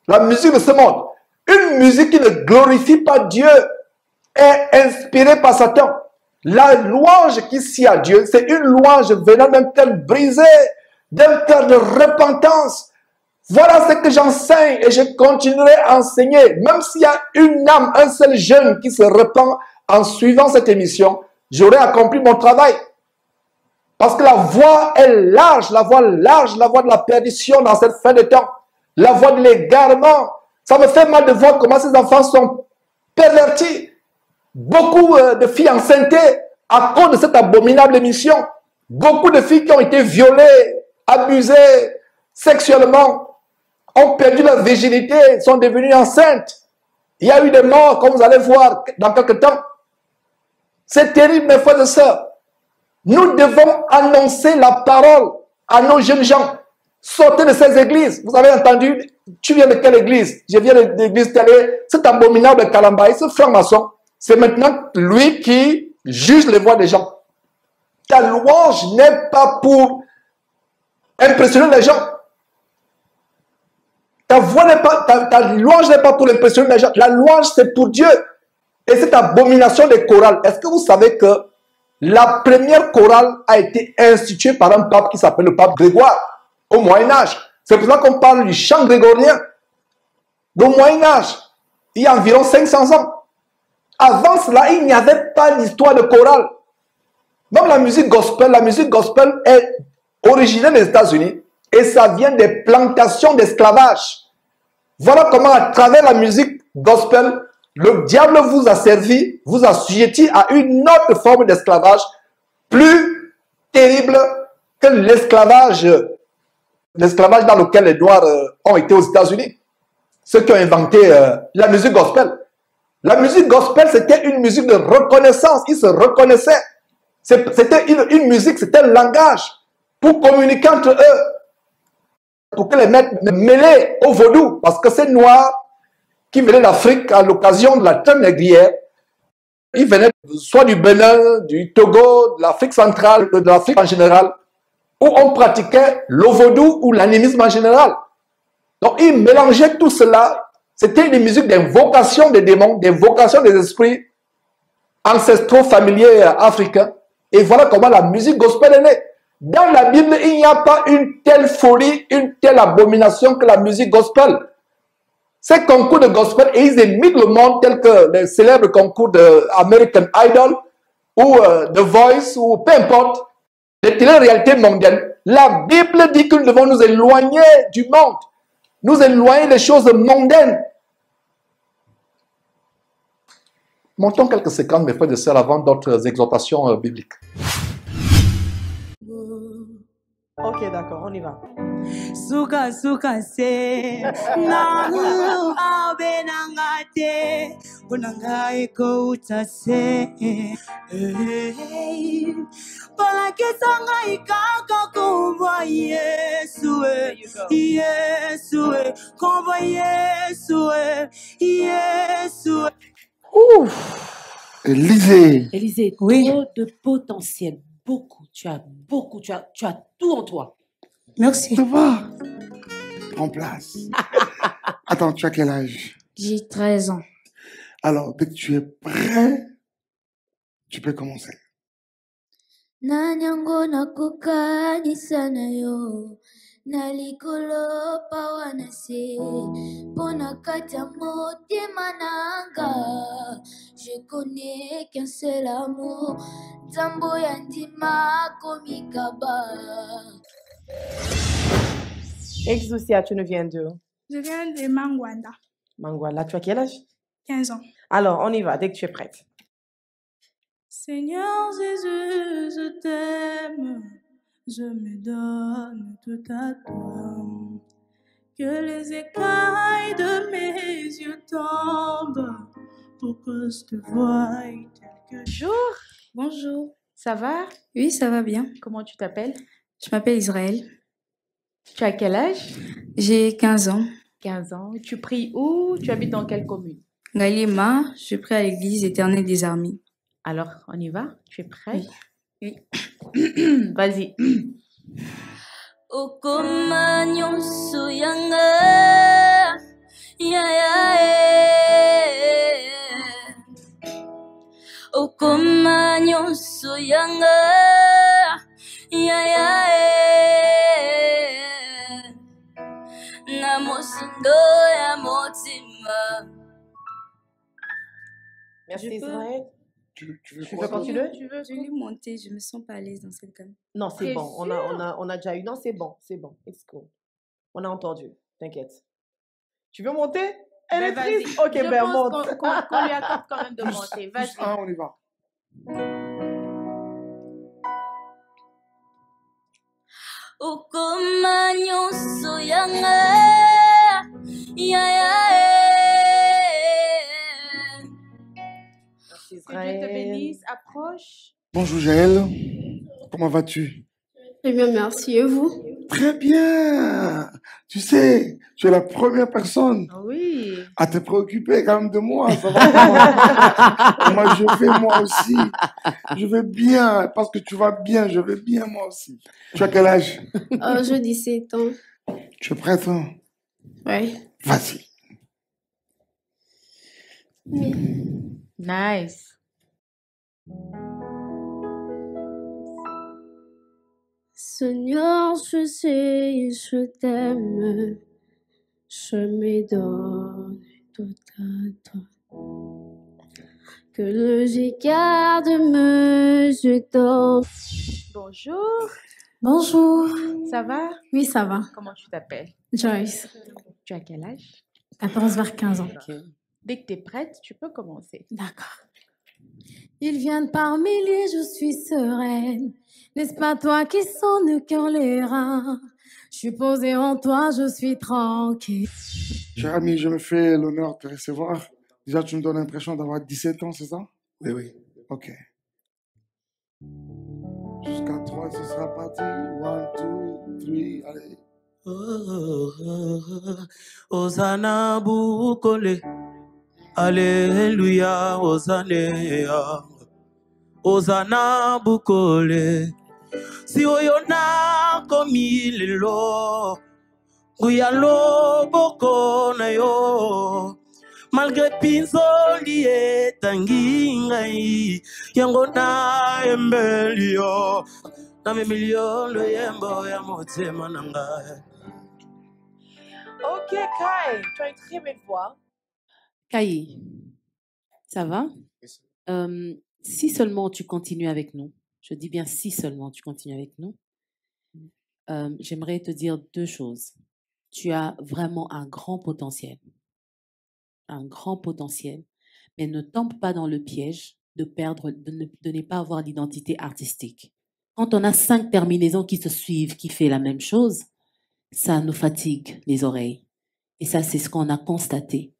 La musique de ce monde. Une musique qui ne glorifie pas Dieu est inspirée par Satan. La louange qui s'y à Dieu, c'est une louange venant d'un cœur brisé, d'un cœur de repentance. Voilà ce que j'enseigne et je continuerai à enseigner. Même s'il y a une âme, un seul jeune qui se repent en suivant cette émission, j'aurai accompli mon travail. Parce que la voie est large, la voie de la perdition dans cette fin de temps. La voie de l'égarement. Ça me fait mal de voir comment ces enfants sont pervertis. Beaucoup de filles enceintes à cause de cette abominable émission. Beaucoup de filles qui ont été violées, abusées sexuellement, ont perdu leur virginité, sont devenues enceintes. Il y a eu des morts, comme vous allez voir dans quelques temps. C'est terrible, mes frères et sœurs. Nous devons annoncer la parole à nos jeunes gens. Sortez de ces églises. Vous avez entendu, tu viens de quelle église? Je viens de l'église telle. Cet abominable Kalambaï, ce franc-maçon, c'est maintenant lui qui juge les voix des gens. Ta louange n'est pas pour impressionner les gens. Ta louange n'est pas pour impressionner les gens. La louange, c'est pour Dieu. Et cette abomination des chorales, est-ce que vous savez que la première chorale a été instituée par un pape qui s'appelle le pape Grégoire au Moyen-Âge. C'est pour ça qu'on parle du chant grégorien. Au Moyen-Âge, il y a environ 500 ans. Avant cela, il n'y avait pas d'histoire de chorale. Même la musique gospel est originaire des États-Unis et ça vient des plantations d'esclavage. Voilà comment, à travers la musique gospel, le diable vous a servi, vous a assujetti à une autre forme d'esclavage plus terrible que l'esclavage dans lequel les Noirs ont été aux États-Unis. Ceux qui ont inventé la musique gospel. La musique gospel, c'était une musique de reconnaissance. Ils se reconnaissaient. C'était une musique, c'était un langage pour communiquer entre eux. Pour que les mettre mêlés au vaudou. Parce que ces Noirs qui venaient d'Afrique à l'occasion de la traite négrière, ils venaient soit du Bénin, du Togo, de l'Afrique centrale, de l'Afrique en général, où on pratiquait le vaudou ou l'animisme en général. Donc ils mélangeaient tout cela. C'était une musique d'invocation des démons, d'invocation des esprits ancestraux familiers africains. Et voilà comment la musique gospel est née. Dans la Bible, il n'y a pas une telle folie, une telle abomination que la musique gospel. Ces concours de gospel, et ils imitent le monde tel que les célèbres concours de American Idol ou The Voice ou peu importe, les télé-réalités mondiales. La Bible dit que nous devons nous éloigner du monde, nous éloigner des choses mondaines. Montons quelques séquences, mes frères et sœurs, avant d'autres exhortations bibliques. Ok, d'accord, on y va. Suka suka se na abenangate unangai ko utase para que sanga ikaka kumba Yesu Yesu kumba Yesu Yesu. Élisée, oui. Trop de potentiel, beaucoup, tu as tout en toi. Merci. Ça va. En place. Attends, tu as quel âge? J'ai 13 ans. Alors, dès que tu es prêt, tu peux commencer. Nanyango nakukanisa nayo nalikolo pawanase pona kata motema nanga je connais qu'un seul amour Zambo yantima komikaba. Exousia, tu nous viens d'où? Je viens de Mangwanda. Mangwanda, tu as quel âge? 15 ans. Alors, on y va, dès que tu es prête. Seigneur Jésus, je t'aime, je me donne tout à toi. Que les écailles de mes yeux tombent pour que je te voie tel que... Bonjour. Bonjour. Ça va? Oui, ça va bien. Comment tu t'appelles? Je m'appelle Israël. Tu as quel âge? J'ai 15 ans. 15 ans. Tu pries où? Tu habites dans quelle commune? Galima, je prie à l'église éternelle des armées. Alors, on y va? Tu es prêt? Oui. Vas-y. Okoma nyonso yanga ya ya okoma nyonso yanga ya ya na mosindo ya motima. Merci Israël. Tu veux Tu quoi, veux continuer? Je vais monter, je me sens pas à l'aise dans cette gamme. Non, c'est T'es bon. On sûre? a déjà eu. Non, c'est bon. It's cool. On a entendu. T'inquiète. Tu veux monter? Elle est vas-y. triste. Ok, Je ben pense monte. qu'on lui accorde quand même de monter. Plus Vas-y. un, on y va. Okoma nyonso yanga ya ya Merci Que Dieu te Israël. bénisse. Approche. Bonjour Jaël, comment vas-tu? Très bien, merci. Et vous? Très bien. Tu sais, tu es la première personne Oui. à te préoccuper quand même de moi. Ça va comment je vais moi aussi. Je vais bien, parce que tu vas bien, je vais bien moi aussi. Tu as quel âge? J'ai 17 ans. Tu es prête, hein? Ouais. Vas-y. Nice. Seigneur, je sais, je t'aime. Je me donne tout à toi. Que le regard me je donne. Bonjour. Bonjour. Ça va? Oui, ça va. Comment tu t'appelles? Joyce. Tu as quel âge? 14 vers 15 ans. Dès que tu es prête, tu peux commencer. D'accord. Ils viennent par milliers, je suis sereine. N'est-ce pas toi qui sonne le cœur les reins? Je suis posée en toi, je suis tranquille. Cher ami, je me fais l'honneur de te recevoir. Déjà, tu me donnes l'impression d'avoir 17 ans, c'est ça? Oui, oui. Ok. Jusqu'à 3, ce sera parti. 1, 2, 3, allez. Osana bukole, Alléluia, Hosanna, Osana bukole. Si oyona komi lelo, guyalo boko na yo. Malgré pinzoli etangingai, yango na embelio, na memilio lo yembo ya motema nanga. Ok, Kai, tu as une très belle voix. Kai, ça va? Si seulement tu continues avec nous, je dis bien si seulement tu continues avec nous, j'aimerais te dire deux choses. Tu as vraiment un grand potentiel, mais ne tombe pas dans le piège de ne pas avoir d'identité artistique. Quand on a 5 terminaisons qui se suivent, qui fait la même chose, ça nous fatigue les oreilles. Et ça, c'est ce qu'on a constaté.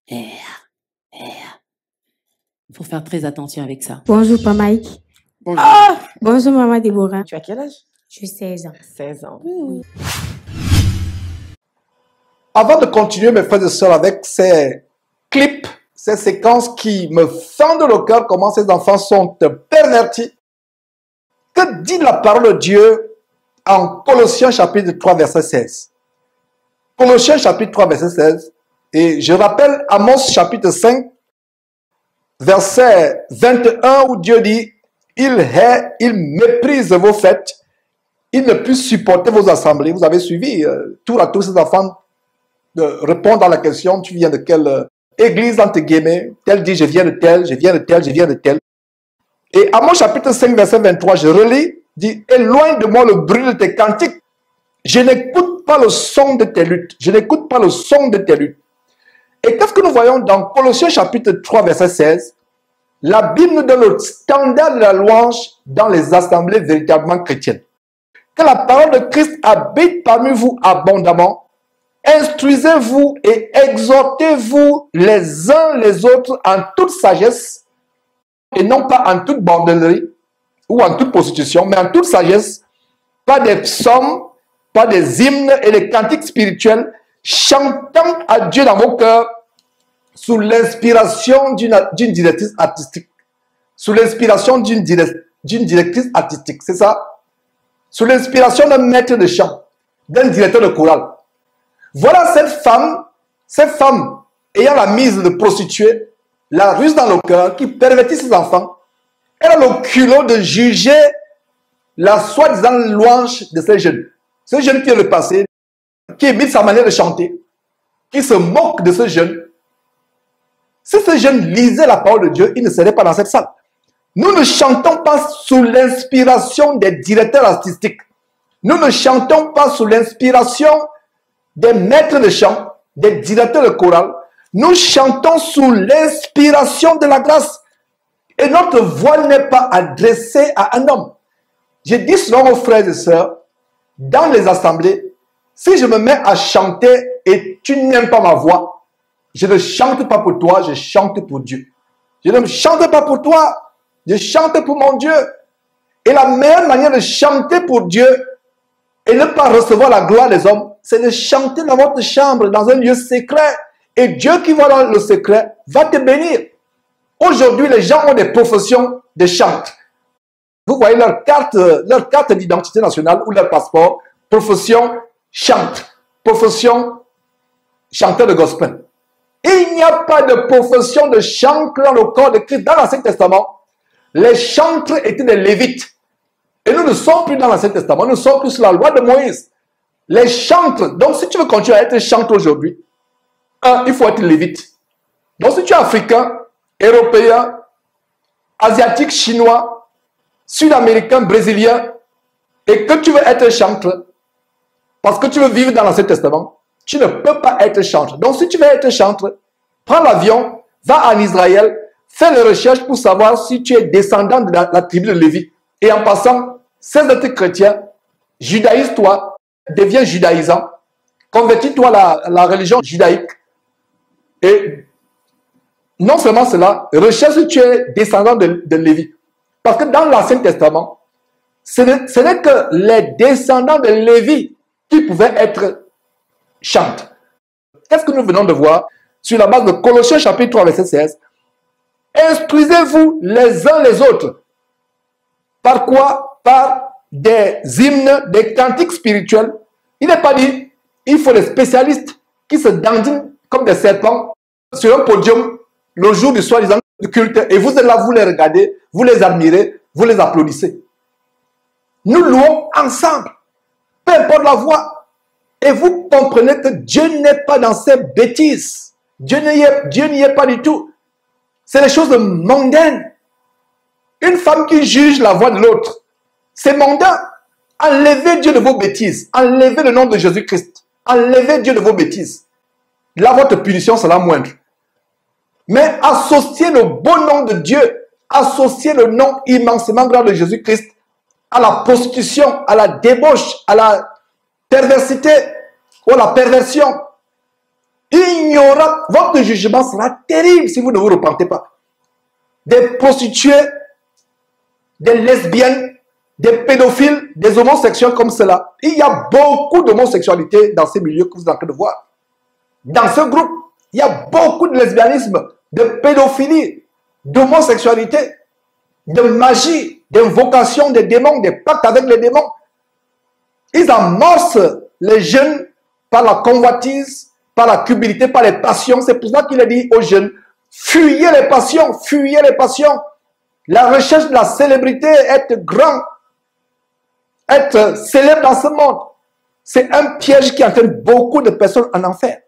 Il faut faire très attention avec ça. Bonjour, Papa Mike. Bonjour. Bonjour, Maman Déborah. Tu as quel âge? J'ai 16 ans. 16 ans. Oui. Avant de continuer, mes frères et sœurs, avec ces clips, ces séquences qui me fendent le cœur, comment ces enfants sont pervertis, que dit la parole de Dieu en Colossiens chapitre 3, verset 16? Colossiens chapitre 3, verset 16. Et je rappelle Amos chapitre 5, verset 21, où Dieu dit, il méprise vos fêtes, il ne peut supporter vos assemblées. Vous avez suivi, tour à tour ces enfants de répondre à la question, tu viens de quelle église, entre guillemets? Tel dit, je viens de tel, je viens de tel, je viens de tel. Et Amos chapitre 5, verset 23, je relis, dit, éloigne de moi le bruit de tes cantiques. Je n'écoute pas le son de tes luttes. Je n'écoute pas le son de tes luttes. Et qu'est-ce que nous voyons dans Colossiens chapitre 3, verset 16? La Bible nous donne le standard de la louange dans les assemblées véritablement chrétiennes. Que la parole de Christ habite parmi vous abondamment. Instruisez-vous et exhortez-vous les uns les autres en toute sagesse et non pas en toute bordellerie ou en toute prostitution, mais en toute sagesse, pas des psaumes, pas des hymnes et des cantiques spirituels, chantant à Dieu dans vos cœurs sous l'inspiration d'une directrice artistique. Sous l'inspiration d'une directrice artistique, c'est ça? Sous l'inspiration d'un maître de chant, d'un directeur de chorale. Voilà cette femme ayant la mise de prostituée, la ruse dans le cœur, qui pervertit ses enfants. Elle a le culot de juger la soi-disant louange de ces jeunes. Ce jeune qui est le passé, qui imite sa manière de chanter, qui se moque de ce jeune. Si ce jeune lisait la parole de Dieu, il ne serait pas dans cette salle. Nous ne chantons pas sous l'inspiration des directeurs artistiques. Nous ne chantons pas sous l'inspiration des maîtres de chant, des directeurs de chorale. Nous chantons sous l'inspiration de la grâce. Et notre voix n'est pas adressée à un homme. Je dis souvent aux frères et sœurs, dans les assemblées, si je me mets à chanter et tu n'aimes pas ma voix, je ne chante pas pour toi, je chante pour Dieu. Je ne chante pas pour toi, je chante pour mon Dieu. Et la meilleure manière de chanter pour Dieu et ne pas recevoir la gloire des hommes, c'est de chanter dans votre chambre, dans un lieu secret. Et Dieu qui voit dans le secret va te bénir. Aujourd'hui, les gens ont des professions de chantes. Vous voyez leur carte d'identité nationale ou leur passeport, profession chante, profession chanteur de gospel. Il n'y a pas de profession de chanteur dans le corps de Christ. Dans l'Ancien Testament, les chantres étaient des lévites. Et nous ne sommes plus dans l'Ancien Testament, nous sommes plus sur la loi de Moïse. Les chantres, donc si tu veux continuer à être chanteur aujourd'hui, il faut être lévite. Donc si tu es africain, européen, asiatique, chinois, sud-américain, brésilien, et que tu veux être chanteur, parce que tu veux vivre dans l'Ancien Testament, tu ne peux pas être chanteur. Donc si tu veux être chanteur, prends l'avion, va en Israël, fais les recherches pour savoir si tu es descendant de la tribu de Lévi. Et en passant, cesse d'être chrétien, judaïse-toi, deviens judaïsant, convertis-toi à la religion judaïque. Et non seulement cela, recherche si tu es descendant de Lévi. Parce que dans l'Ancien Testament, ce n'est que les descendants de Lévi qui pouvaient être chantés. Qu'est-ce que nous venons de voir sur la base de Colossiens chapitre 3, verset 16? Instruisez-vous les uns les autres. Par quoi? Par des hymnes, des cantiques spirituels. Il n'est pas dit, il faut des spécialistes qui se dandinent comme des serpents sur un podium le jour du soi-disant culte, et vous êtes là, vous les regardez, vous les admirez, vous les applaudissez. Nous louons ensemble, peu importe la voix, et vous comprenez que Dieu n'est pas dans ces bêtises. Dieu n'y est pas du tout. C'est des choses mondaines. Une femme qui juge la voix de l'autre, c'est mondain. Enlevez Dieu de vos bêtises, enlevez le nom de Jésus-Christ, enlevez Dieu de vos bêtises. Là, votre punition sera moindre. Mais associez le beau nom de Dieu, associez le nom immensément grand de Jésus-Christ à la prostitution, à la débauche, à la perversité ou à la perversion. Votre jugement sera terrible si vous ne vous repentez pas. Des prostituées, des lesbiennes, des pédophiles, des homosexuels comme cela. Il y a beaucoup d'homosexualité dans ces milieux que vous êtes en train de voir. Dans ce groupe, il y a beaucoup de lesbianisme, de pédophilie, d'homosexualité, de magie, d'invocation des démons, des pactes avec les démons. Ils amorcent les jeunes par la convoitise, par la cupidité, par les passions. C'est pour ça qu'il a dit aux jeunes, fuyez les passions, fuyez les passions. La recherche de la célébrité, être grand, être célèbre dans ce monde, c'est un piège qui entraîne beaucoup de personnes en enfer.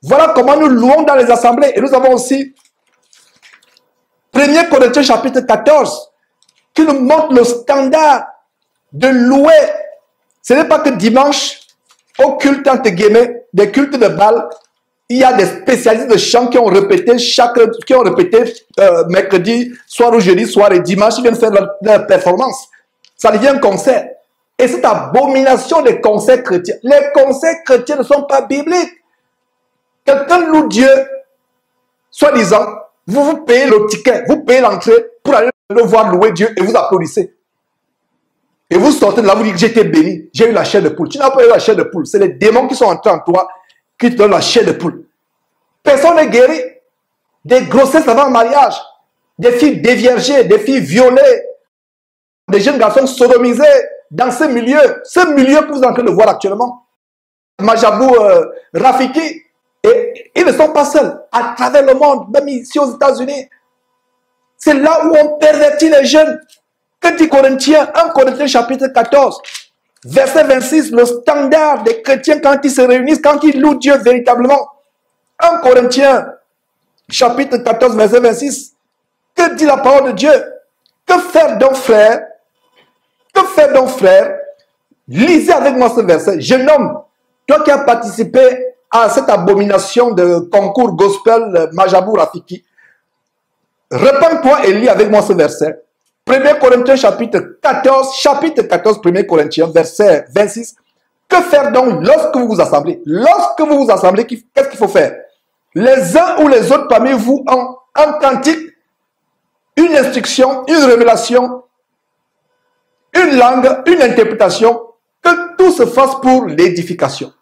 Voilà comment nous louons dans les assemblées. Et nous avons aussi 1 Corinthiens chapitre 14 qui nous montre le standard de louer. Ce n'est pas que dimanche, au culte entre guillemets, des cultes de Baal, il y a des spécialistes de chant qui ont répété mercredi, soir ou jeudi, soir et dimanche, ils viennent faire leur performance. Ça devient un concert. Et cette abomination des concerts chrétiens. Les concerts chrétiens ne sont pas bibliques. Quelqu'un loue Dieu, soi-disant, vous payez le ticket, vous payez l'entrée pour aller le voir louer Dieu et vous applaudissez. Et vous sortez de là, vous dites, j'étais béni, j'ai eu la chair de poule. Tu n'as pas eu la chair de poule, c'est les démons qui sont entrés en toi qui te donnent la chair de poule. Personne n'est guéri. des grossesses avant le mariage, des filles déviergées, des filles violées, des jeunes garçons sodomisés dans ce milieu que vous êtes en train de voir actuellement. Majabou, Rafiki, et ils ne sont pas seuls. À travers le monde, même ici aux États-Unis, c'est là où on pervertit les jeunes. Que dit Corinthiens, 1 Corinthiens chapitre 14, verset 26, le standard des chrétiens quand ils se réunissent, quand ils louent Dieu véritablement. 1 Corinthiens chapitre 14, verset 26, que dit la parole de Dieu? Que faire donc, frère? Que faire donc, frère? Lisez avec moi ce verset. Jeune homme, toi qui as participé à cette abomination de concours gospel Majabou Rafiki, repends-toi et lis avec moi ce verset. 1 Corinthiens chapitre 14, 1 Corinthiens, verset 26. Que faire donc lorsque vous vous assemblez? Lorsque vous vous assemblez, qu'est-ce qu'il faut faire? Les uns ou les autres parmi vous ont un cantique, une instruction, une révélation, une langue, une interprétation, que tout se fasse pour l'édification.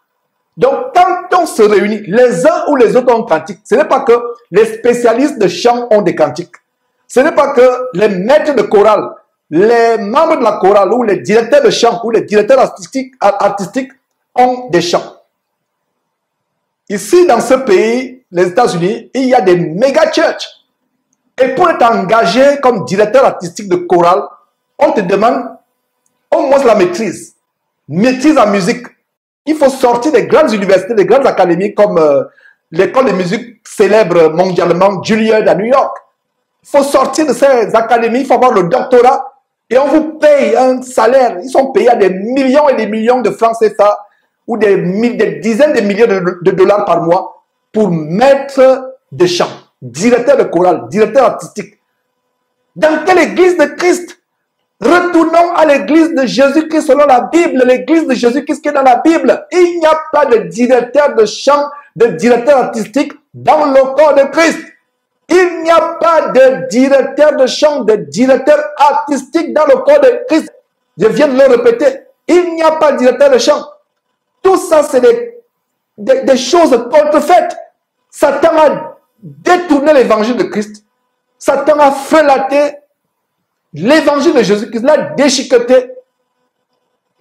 Donc, quand on se réunit, les uns ou les autres ont un cantique. Ce n'est pas que les spécialistes de chant ont des cantiques. Ce n'est pas que les maîtres de chorale, les membres de la chorale ou les directeurs de chant ou les directeurs artistiques ont des chants. Ici, dans ce pays, les États-Unis, il y a des méga churches. Et pour être engagé comme directeur artistique de chorale, on te demande au moins la maîtrise en musique. Il faut sortir des grandes universités, des grandes académies comme l'école de musique célèbre mondialement, Juilliard à New York. Il faut sortir de ces académies, il faut avoir le doctorat et on vous paye un salaire. Ils sont payés à des millions et des millions de francs CFA ou des dizaines de milliers de dollars par mois pour maître de chant, directeur de chorale, directeur artistique. Dans quelle église de Christ? Retournons à l'église de Jésus-Christ selon la Bible, l'église de Jésus-Christ qui est dans la Bible. Il n'y a pas de directeur de chant, de directeur artistique dans le corps de Christ. Il n'y a pas de directeur de chant, de directeur artistique dans le corps de Christ. Je viens de le répéter. Il n'y a pas de directeur de chant. Tout ça, c'est des choses contrefaites. Satan a détourné l'évangile de Christ. Satan a frelaté l'évangile de Jésus-Christ, l'a déchiqueté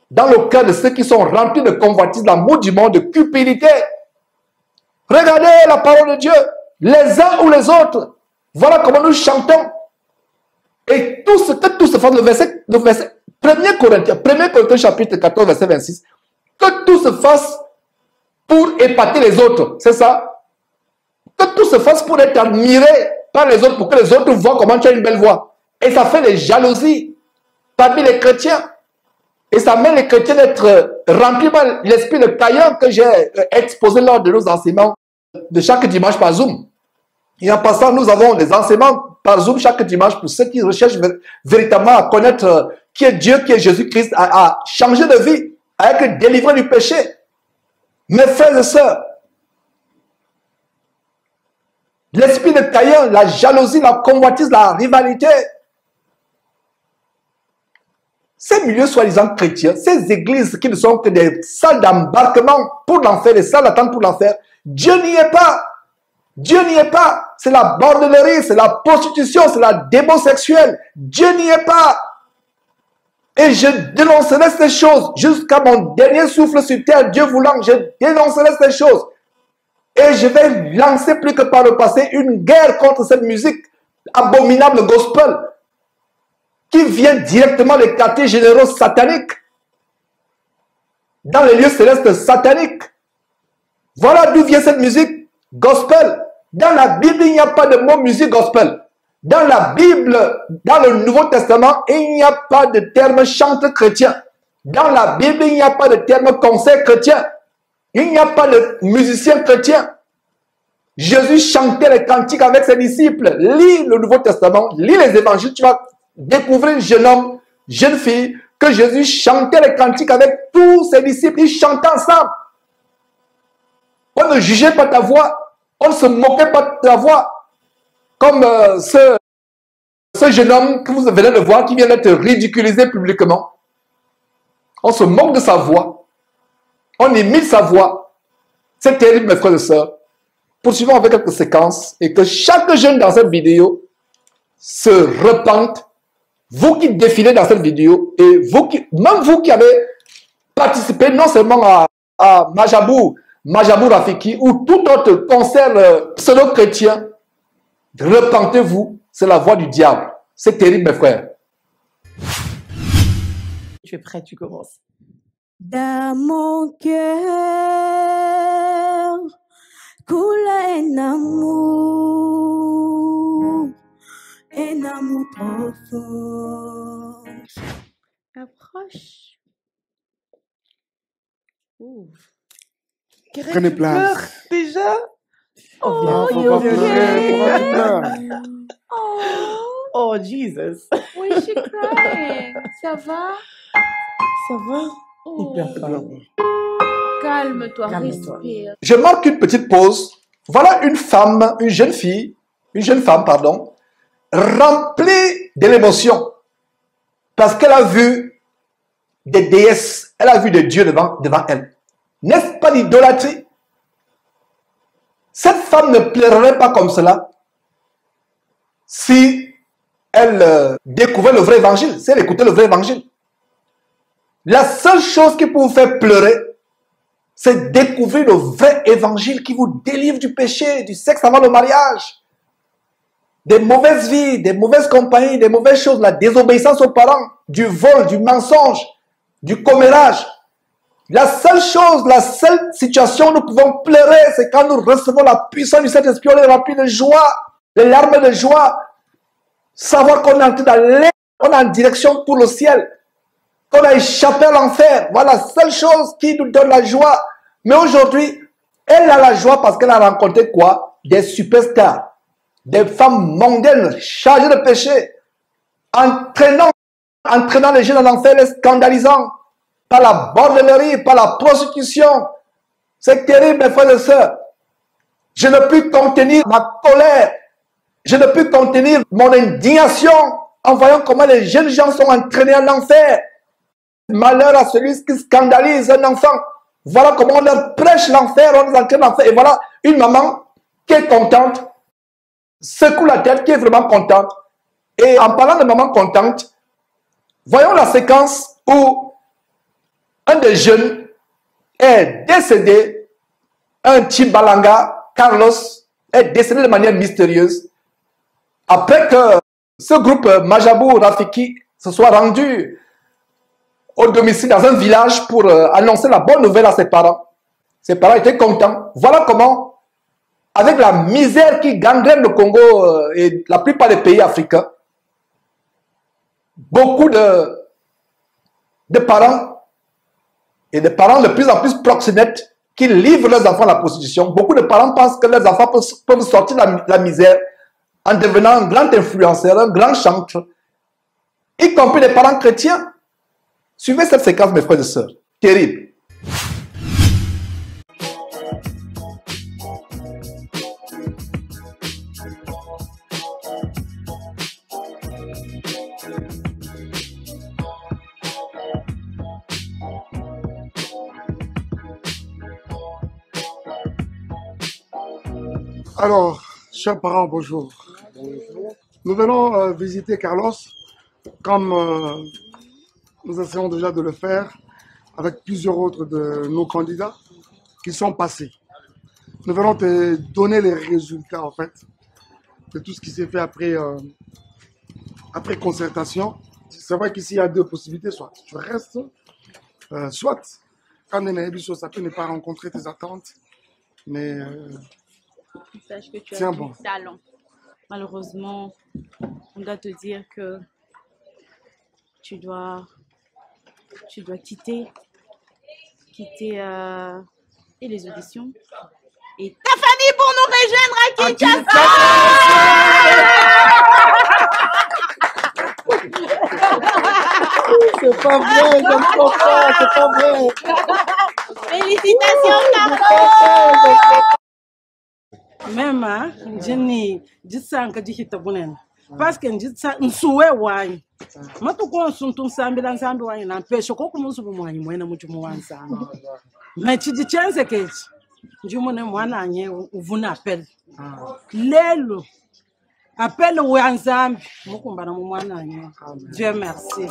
dans le cœur de ceux qui sont remplis de convoitise, d'amour du monde, de cupidité. Regardez la parole de Dieu, les uns ou les autres. Voilà comment nous chantons. Et tout ce fasse, le verset 1 Corinthiens chapitre 14, verset 26, que tout se fasse pour épater les autres, c'est ça? Que tout se fasse pour être admiré par les autres, pour que les autres voient comment tu as une belle voix. Et ça fait des jalousies parmi les chrétiens. Et ça mène les chrétiens d'être remplis par l'esprit de Caïn que j'ai exposé lors de nos enseignements de chaque dimanche par Zoom. Et en passant, nous avons des enseignements par Zoom chaque dimanche pour ceux qui recherchent véritablement à connaître qui est Dieu, qui est Jésus-Christ, à changer de vie, à être délivré du péché. Mes frères et sœurs, l'esprit de Caïn, la jalousie, la convoitise, la rivalité, ces milieux soi-disant chrétiens, ces églises qui ne sont que des salles d'embarquement pour l'enfer, des salles d'attente pour l'enfer, Dieu n'y est pas. Dieu n'y est pas. C'est la bordellerie, c'est la prostitution, c'est la démon sexuelle. Dieu n'y est pas. Et je dénoncerai ces choses jusqu'à mon dernier souffle sur terre, Dieu voulant, je dénoncerai ces choses. Et je vais lancer plus que par le passé une guerre contre cette musique abominable gospel qui vient directement des quartiers généraux sataniques, dans les lieux célestes sataniques. Voilà d'où vient cette musique gospel. Dans la Bible, il n'y a pas de mot musique gospel. Dans la Bible, dans le Nouveau Testament, il n'y a pas de terme chante chrétien. Dans la Bible, il n'y a pas de terme concert chrétien. Il n'y a pas de musicien chrétien. Jésus chantait les cantiques avec ses disciples. Lis le Nouveau Testament, lis les évangiles, tu vas découvrir jeune homme, jeune fille, que Jésus chantait les cantiques avec tous ses disciples. Ils chantaient ensemble. On ne jugeait pas ta voix. On ne se moquait pas de ta voix. Comme ce jeune homme que vous venez de voir qui vient d'être ridiculisé publiquement. On se moque de sa voix. On imite sa voix. C'est terrible, mes frères et sœurs. poursuivons avec quelques séquences et que chaque jeune dans cette vidéo se repente. Vous qui défilez dans cette vidéo et même vous qui avez participé non seulement à Majabou Rafiki ou tout autre concert pseudo-chrétien, repentez-vous, c'est la voix du diable. C'est terrible, mes frères. Tu es prêt, tu commences. Dans mon cœur coule un amour profond. Approche. Prenez place. Déjà? Oh, faut pas pleurer. Pourquoi tu pleures? Oh, Jesus. Oui, je suis crying. Ça va? Ça va? Oh. Hyper calme. Calme-toi, Calme-toi. respire. Je marque une petite pause. Voilà une jeune femme, remplie de l'émotion. Parce qu'elle a vu des déesses, elle a vu des dieux devant elle. N'est-ce pas l'idolâtrie? Cette femme ne pleurerait pas comme cela si elle découvrait le vrai évangile, si elle écoutait le vrai évangile. La seule chose qui peut vous faire pleurer, c'est découvrir le vrai évangile qui vous délivre du péché, du sexe avant le mariage, des mauvaises vies, des mauvaises compagnies, des mauvaises choses, la désobéissance aux parents, du vol, du mensonge, du commérage. La seule chose, la seule situation où nous pouvons pleurer, c'est quand nous recevons la puissance du Saint-Esprit, on est rempli de joie, les larmes de joie, savoir qu'on est entré dans l'air, on est en direction pour le ciel, qu'on a échappé à l'enfer. Voilà la seule chose qui nous donne la joie. Mais aujourd'hui, elle a la joie parce qu'elle a rencontré quoi? Des superstars, des femmes mondaines, chargées de péché, entraînant les jeunes dans l'enfer, les scandalisant, par la bordellerie, par la prostitution. C'est terrible, mes frères et sœurs. Je ne peux contenir ma colère. Je ne peux contenir mon indignation en voyant comment les jeunes gens sont entraînés en enfer. Malheur à celui qui scandalise un enfant. Voilà comment on leur prêche l'enfer, on les entraîne l'enfer. Et voilà une maman qui est contente, secoue la tête, qui est vraiment contente. Et en parlant de maman contente, voyons la séquence où un des jeunes est décédé, un Chibalanga, Carlos, est décédé de manière mystérieuse après que ce groupe Majabou Rafiki se soit rendu au domicile dans un village pour annoncer la bonne nouvelle à ses parents. Ses parents étaient contents. Voilà comment, avec la misère qui gangrène le Congo et la plupart des pays africains, beaucoup de parents et des parents de plus en plus proxénètes qui livrent leurs enfants à la prostitution. Beaucoup de parents pensent que leurs enfants peuvent sortir de la misère en devenant un grand influenceur, un grand chanteur, y compris les parents chrétiens. Suivez cette séquence, mes frères et sœurs. Terrible. Alors, chers parents, bonjour. Nous venons visiter Carlos, comme nous essayons déjà de le faire avec plusieurs autres de nos candidats qui sont passés. Nous venons te donner les résultats, en fait, de tout ce qui s'est fait après concertation. C'est vrai qu'ici, il y a deux possibilités. Soit tu restes, soit, quand ça peut ne pas rencontrer tes attentes, mais... Sache que tu as tiens du bon. talent. Malheureusement, on doit te dire que tu dois quitter et les auditions et ta famille pour nous rejoindre à Kinshasa. C'est pas vrai, j'aime pas ça, c'est pas vrai. Félicitations, Carlos. Mema jini jisanka jihita bunen parce que jitsa nsuwe wanyi matu ko suntum sambi dan sambi wanyi na pesho ko kuma su mwanyi mwena mutu mwansa me chiji chance kechi njimone mwana anye uvuna appel lelo appel wa nzambi mukumbana mu mwana anye. Dieu merci.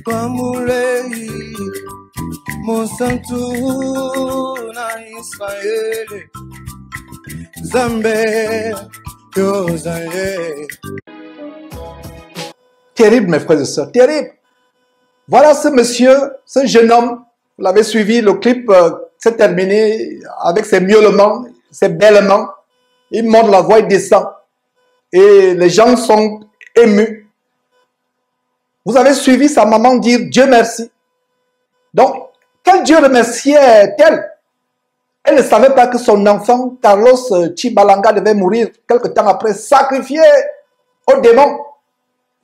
Pamulei Monsanto na Israel Zambé Yosaye. Terrible, mes frères et sœurs, terrible. Voilà ce monsieur, ce jeune homme, vous l'avez suivi, le clip s'est terminé avec ses miaulements, ses bêlements. Il monte la voix, il descend. Et les gens sont émus. Vous avez suivi sa maman dire Dieu merci. Donc, quel Dieu remerciait-elle? Elle ne savait pas que son enfant, Carlos Chibalanga, devait mourir quelque temps après, sacrifié aux démons.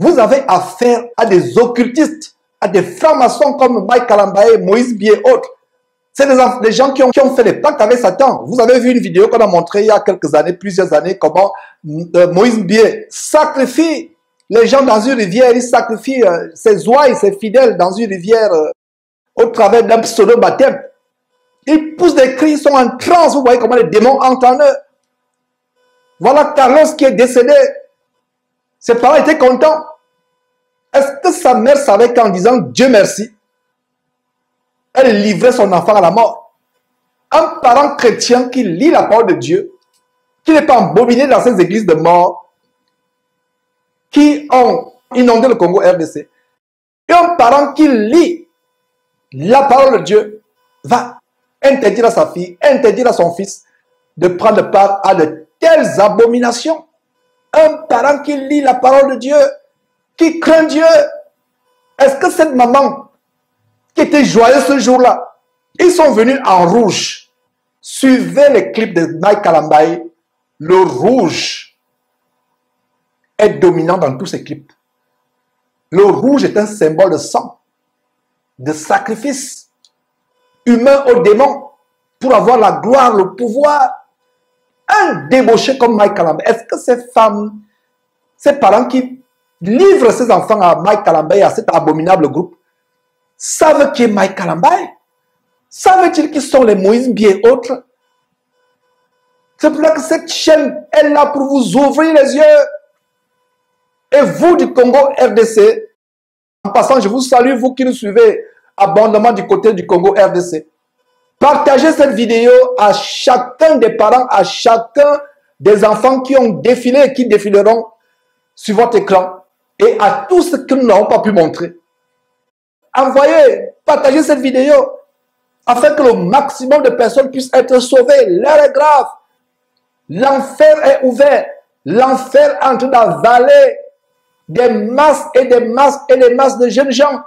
Vous avez affaire à des occultistes, à des francs-maçons comme Mike Kalambaye, Moïse Bié et autres. C'est des gens qui ont fait des pactes avec Satan. Vous avez vu une vidéo qu'on a montrée il y a quelques années, plusieurs années, comment Moïse Bié sacrifie les gens dans une rivière, il sacrifie ses ouailles, ses fidèles dans une rivière au travers d'un pseudo-baptême. Ils poussent des cris, ils sont en transe, vous voyez comment les démons entrent en eux. Voilà Carlos qui est décédé. Ses parents étaient contents. Est-ce que sa mère savait qu'en disant Dieu merci, elle livrait son enfant à la mort? Un parent chrétien qui lit la parole de Dieu, qui n'est pas embobiné dans ces églises de mort, qui ont inondé le Congo RDC, et un parent qui lit la parole de Dieu, va interdire à sa fille, interdire à son fils de prendre part à de telles abominations. Un parent qui lit la parole de Dieu, qui craint Dieu. Est-ce que cette maman qui était joyeuse ce jour-là, ils sont venus en rouge? Suivez les clips de Mike Kalambaye. Le rouge est dominant dans tous ces clips. Le rouge est un symbole de sang, de sacrifice humain aux démons pour avoir la gloire, le pouvoir. Un débauché comme Mike Kalambaye, est-ce que ces femmes, ces parents qui livrent ces enfants à Mike Kalambaye, à cet abominable groupe, savent qui est Mike Kalambaye? Savent-ils qui sont les Moïse Bié et autres? C'est pour ça que cette chaîne est là pour vous ouvrir les yeux. Et vous du Congo RDC, en passant, je vous salue, vous qui nous suivez abondamment du côté du Congo RDC. Partagez cette vidéo à chacun des parents, à chacun des enfants qui ont défilé et qui défileront sur votre écran. Et à tous ceux que nous n'avons pas pu montrer. Envoyez, partagez cette vidéo afin que le maximum de personnes puissent être sauvées. L'heure est grave. L'enfer est ouvert. L'enfer est en train d'avaler des masses et des masses et des masses de jeunes gens.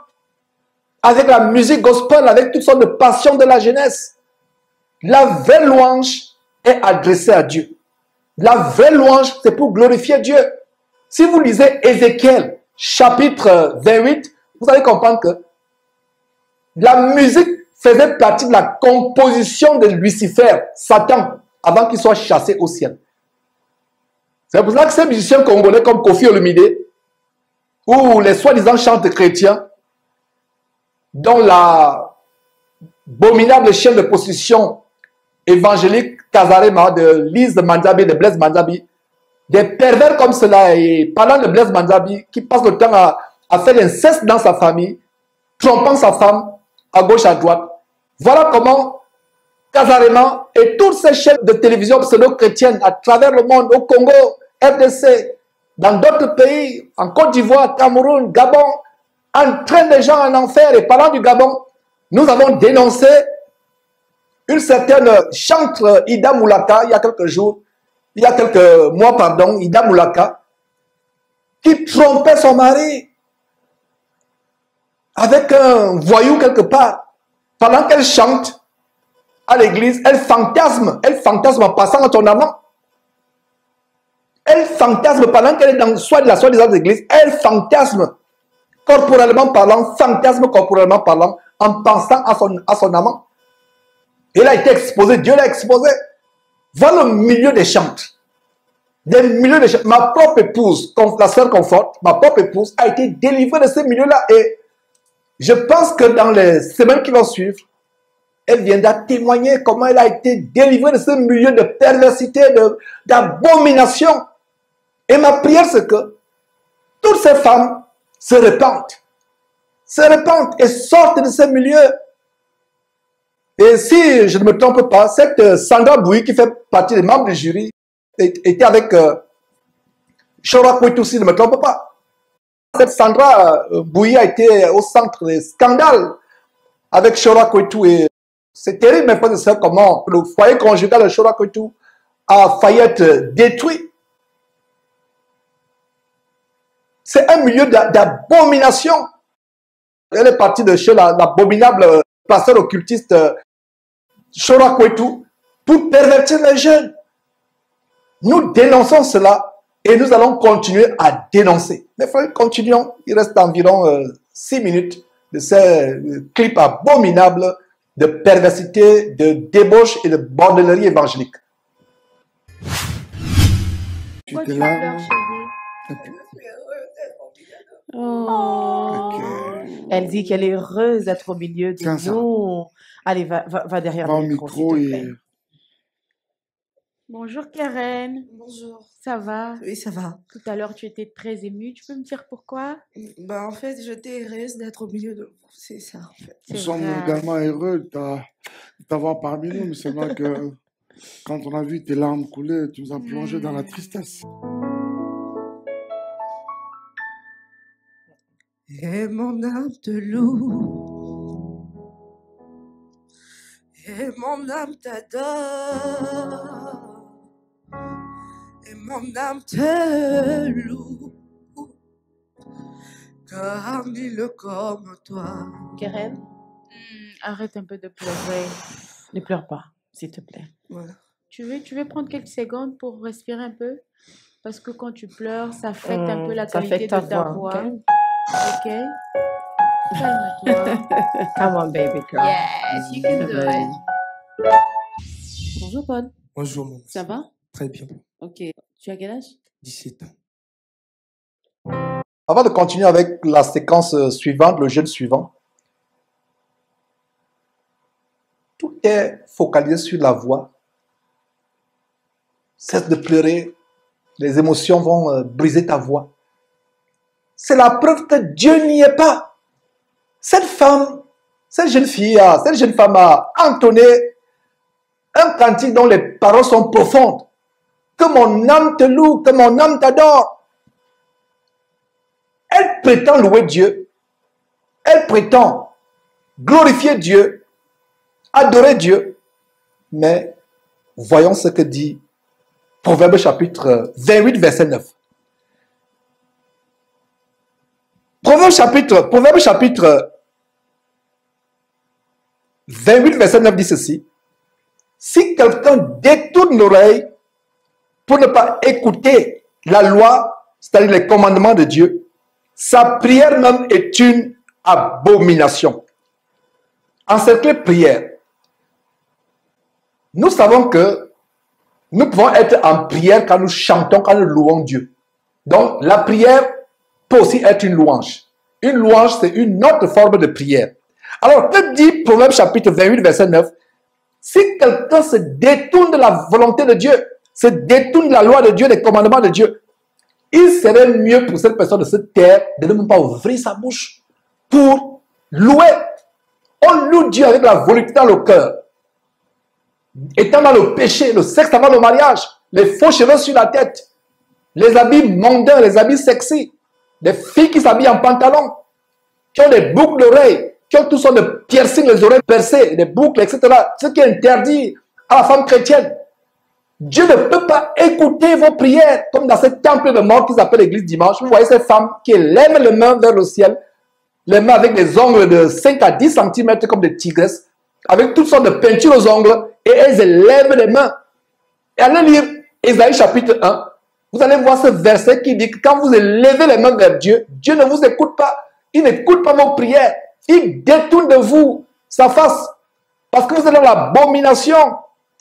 Avec la musique gospel, avec toutes sortes de passions de la jeunesse. La vraie louange est adressée à Dieu. La vraie louange, c'est pour glorifier Dieu. Si vous lisez Ézéchiel, chapitre 28, vous allez comprendre que la musique faisait partie de la composition de Lucifer, Satan, avant qu'il soit chassé au ciel. C'est pour ça que ces musiciens congolais comme Kofi Olomide, ou les soi-disant chantes chrétiens, dont la abominable chaîne de possession évangélique Kazarema de Lise Manzabi, de Blaise Manzabi, des pervers comme cela, et parlant de Blaise Manzabi, qui passe le temps à faire l'inceste dans sa famille, trompant sa femme à gauche, à droite. Voilà comment Kazarema et toutes ces chaînes de télévision pseudo-chrétiennes à travers le monde, au Congo, RDC, dans d'autres pays, en Côte d'Ivoire, Cameroun, Gabon, entraînent les gens en enfer. Et parlant du Gabon, nous avons dénoncé une certaine chantre Ida Moulaka il y a quelques mois, pardon, Ida Moulaka, qui trompait son mari avec un voyou quelque part. Pendant qu'elle chante à l'église, elle fantasme en passant à ton amant. Elle fantasme pendant qu'elle est dans soit de la soi-disant église, elle fantasme corporellement parlant, en pensant à son amant. Elle a été exposée, Dieu l'a exposée. Voilà le milieu des chantes. Des milieux de chantes. Ma propre épouse, la sœur Conforte, ma propre épouse a été délivrée de ce milieu-là. Et je pense que dans les semaines qui vont suivre, elle viendra témoigner comment elle a été délivrée de ce milieu de perversité, d'abomination. Et ma prière, c'est que toutes ces femmes se répandent et sortent de ce milieu. Et si je ne me trompe pas, cette Sandra Bouy, qui fait partie des membres du jury, était avec Chora Kouetou, si je ne me trompe pas. Cette Sandra Bouy a été au centre des scandales avec Chora Kouetou. Et c'est terrible, mes frères et sœurs, comment le foyer conjugal de Chora Kouetou a failli être détruit. C'est un milieu d'abomination. Elle est partie de chez l'abominable pasteur occultiste Chora Kouetou pour pervertir les jeunes. Nous dénonçons cela et nous allons continuer à dénoncer. Mes frères, continuons. Il reste environ 6 minutes de ces clips abominables de perversité, de débauche et de bordellerie évangélique. Tu étais là. Oh. Elle dit qu'elle est heureuse d'être au milieu de nous. Allez, va derrière le micro et... Bonjour Karen. Bonjour. Ça va? Oui, ça va. Tout à l'heure, tu étais très émue. Tu peux me dire pourquoi? En fait, j'étais heureuse d'être au milieu de vous. C'est ça, en fait. Nous sommes également heureux de t'avoir parmi nous, mais c'est vrai que quand on a vu tes larmes couler, tu nous as plongé dans la tristesse. Et mon âme te loue. Et mon âme t'adore. Et mon âme te loue. Car nul comme toi. Karen, arrête un peu de pleurer. Ne pleure pas, s'il te plaît. Voilà. Tu veux prendre quelques secondes pour respirer un peu? Parce que quand tu pleures, ça affecte un peu la qualité de ta voix. Ok? Calme-toi. Come on, baby girl. Yes, you can do it. Bonjour, Paul. Bonjour, mon. Ça va? Très bien. Ok. Tu as quel âge? 17 ans. Avant de continuer avec la séquence suivante, le jeûne suivant, tout est focalisé sur la voix. Cesse de pleurer, les émotions vont briser ta voix. C'est la preuve que Dieu n'y est pas. Cette femme, cette jeune femme a entonné un cantique dont les paroles sont profondes. Que mon âme te loue, que mon âme t'adore. Elle prétend louer Dieu. Elle prétend glorifier Dieu, adorer Dieu. Mais voyons ce que dit Proverbe chapitre 28, verset 9. Proverbe chapitre 28, verset 9 dit ceci. Si quelqu'un détourne l'oreille pour ne pas écouter la loi, c'est-à-dire les commandements de Dieu, sa prière même est une abomination. Encercler prière. Nous savons que nous pouvons être en prière quand nous chantons, quand nous louons Dieu. Donc, la prière peut aussi être une louange. Une louange, c'est une autre forme de prière. Alors, que dit Proverbe chapitre 28, verset 9? Si quelqu'un se détourne de la volonté de Dieu, se détourne de la loi de Dieu, des commandements de Dieu, il serait mieux pour cette personne de se taire, de ne même pas ouvrir sa bouche pour louer. On loue Dieu avec la volonté dans le cœur. Étant dans le péché, le sexe avant le mariage, les faux cheveux sur la tête, les habits mondains, les habits sexy, les filles qui s'habillent en pantalon, qui ont des boucles d'oreilles, qui ont toutes sortes de piercings, les oreilles percées, des boucles, etc. Ce qui est interdit à la femme chrétienne. Dieu ne peut pas écouter vos prières, comme dans ce temple de mort qu'ils appellent l'église dimanche. Vous voyez ces femmes qui lèvent les mains vers le ciel, les mains avec des ongles de 5 à 10 cm comme des tigresses, avec toutes sortes de peintures aux ongles, et elles élèvent les mains. Et allez lire Ésaïe chapitre 1, Vous allez voir ce verset qui dit que quand vous élevez les mains vers Dieu, Dieu ne vous écoute pas. Il n'écoute pas vos prières. Il détourne de vous sa face. Parce que vous êtes dans l'abomination.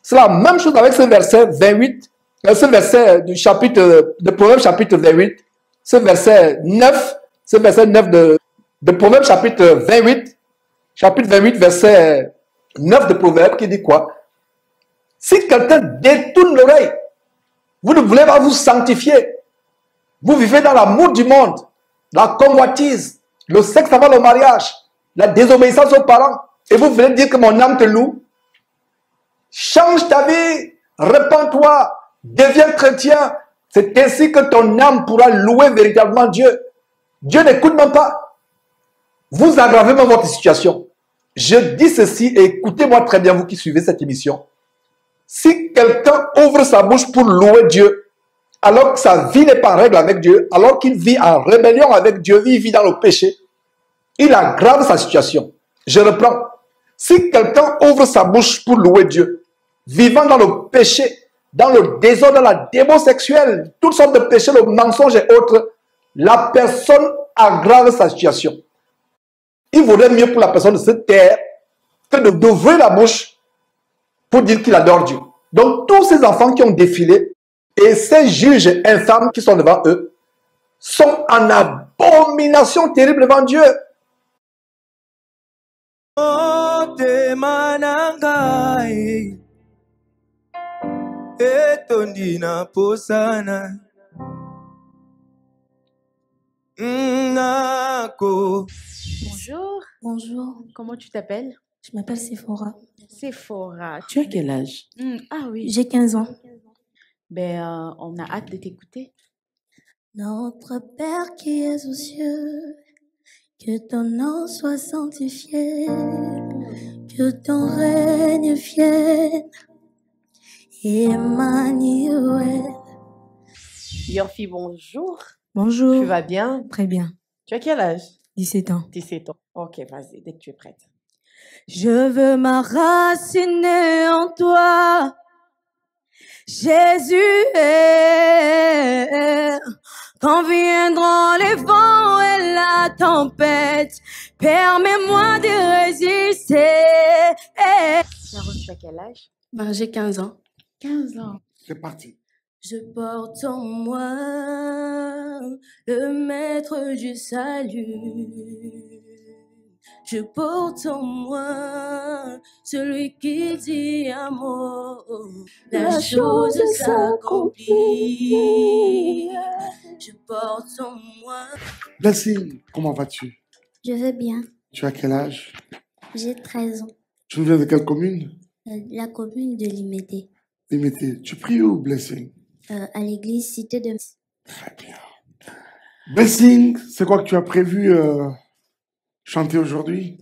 C'est la même chose avec ce verset 28. Ce verset du chapitre de Proverbes chapitre 28. Ce verset 9. Ce verset 9 de Proverbes chapitre 28. Chapitre 28 verset 9 de Proverbes qui dit quoi? Si quelqu'un détourne l'oreille, vous ne voulez pas vous sanctifier. Vous vivez dans l'amour du monde, la convoitise, le sexe avant le mariage, la désobéissance aux parents. Et vous voulez dire que mon âme te loue. Change ta vie, repens-toi, deviens chrétien. C'est ainsi que ton âme pourra louer véritablement Dieu. Dieu n'écoute même pas. Vous aggravez même votre situation. Je dis ceci et écoutez-moi très bien, vous qui suivez cette émission. Si quelqu'un ouvre sa bouche pour louer Dieu, alors que sa vie n'est pas en règle avec Dieu, alors qu'il vit en rébellion avec Dieu, il vit dans le péché, il aggrave sa situation. Je reprends. Si quelqu'un ouvre sa bouche pour louer Dieu, vivant dans le péché, dans le désordre, dans la démon sexuelle, toutes sortes de péchés, le mensonge et autres, la personne aggrave sa situation. Il vaudrait mieux pour la personne de se taire que d'ouvrir la bouche pour dire qu'il adore Dieu. Donc tous ces enfants qui ont défilé et ces juges infâmes qui sont devant eux sont en abomination terrible devant Dieu. Bonjour. Bonjour, Comment tu t'appelles? je m'appelle Sephora. Sephora. Tu as quel âge? Ah oui. J'ai 15 ans. Ben, on a hâte de t'écouter. Notre Père qui es aux cieux, que ton nom soit sanctifié, que ton règne vienne. Emmanuel. Yorfi, bonjour. Bonjour. Tu vas bien? Très bien. Tu as quel âge? 17 ans. 17 ans. Ok, vas-y, dès que tu es prête. Je veux m'enraciner en toi, Jésus. Quand viendront les vents et la tempête, permets-moi de résister. Sharon, tu as quel âge? J'ai 15 ans. 15 ans. C'est parti. Je porte en moi le maître du salut. Je porte en moi celui qui dit un mot. La chose s'accomplit. Je porte en moi. Blessing, comment vas-tu? Je vais bien. Tu as quel âge? J'ai 13 ans. Tu viens de quelle commune? La commune de Limété. Limété. Tu pries où, Blessing? À l'église Cité de... Très bien. Blessing, c'est quoi que tu as prévu chanter aujourd'hui?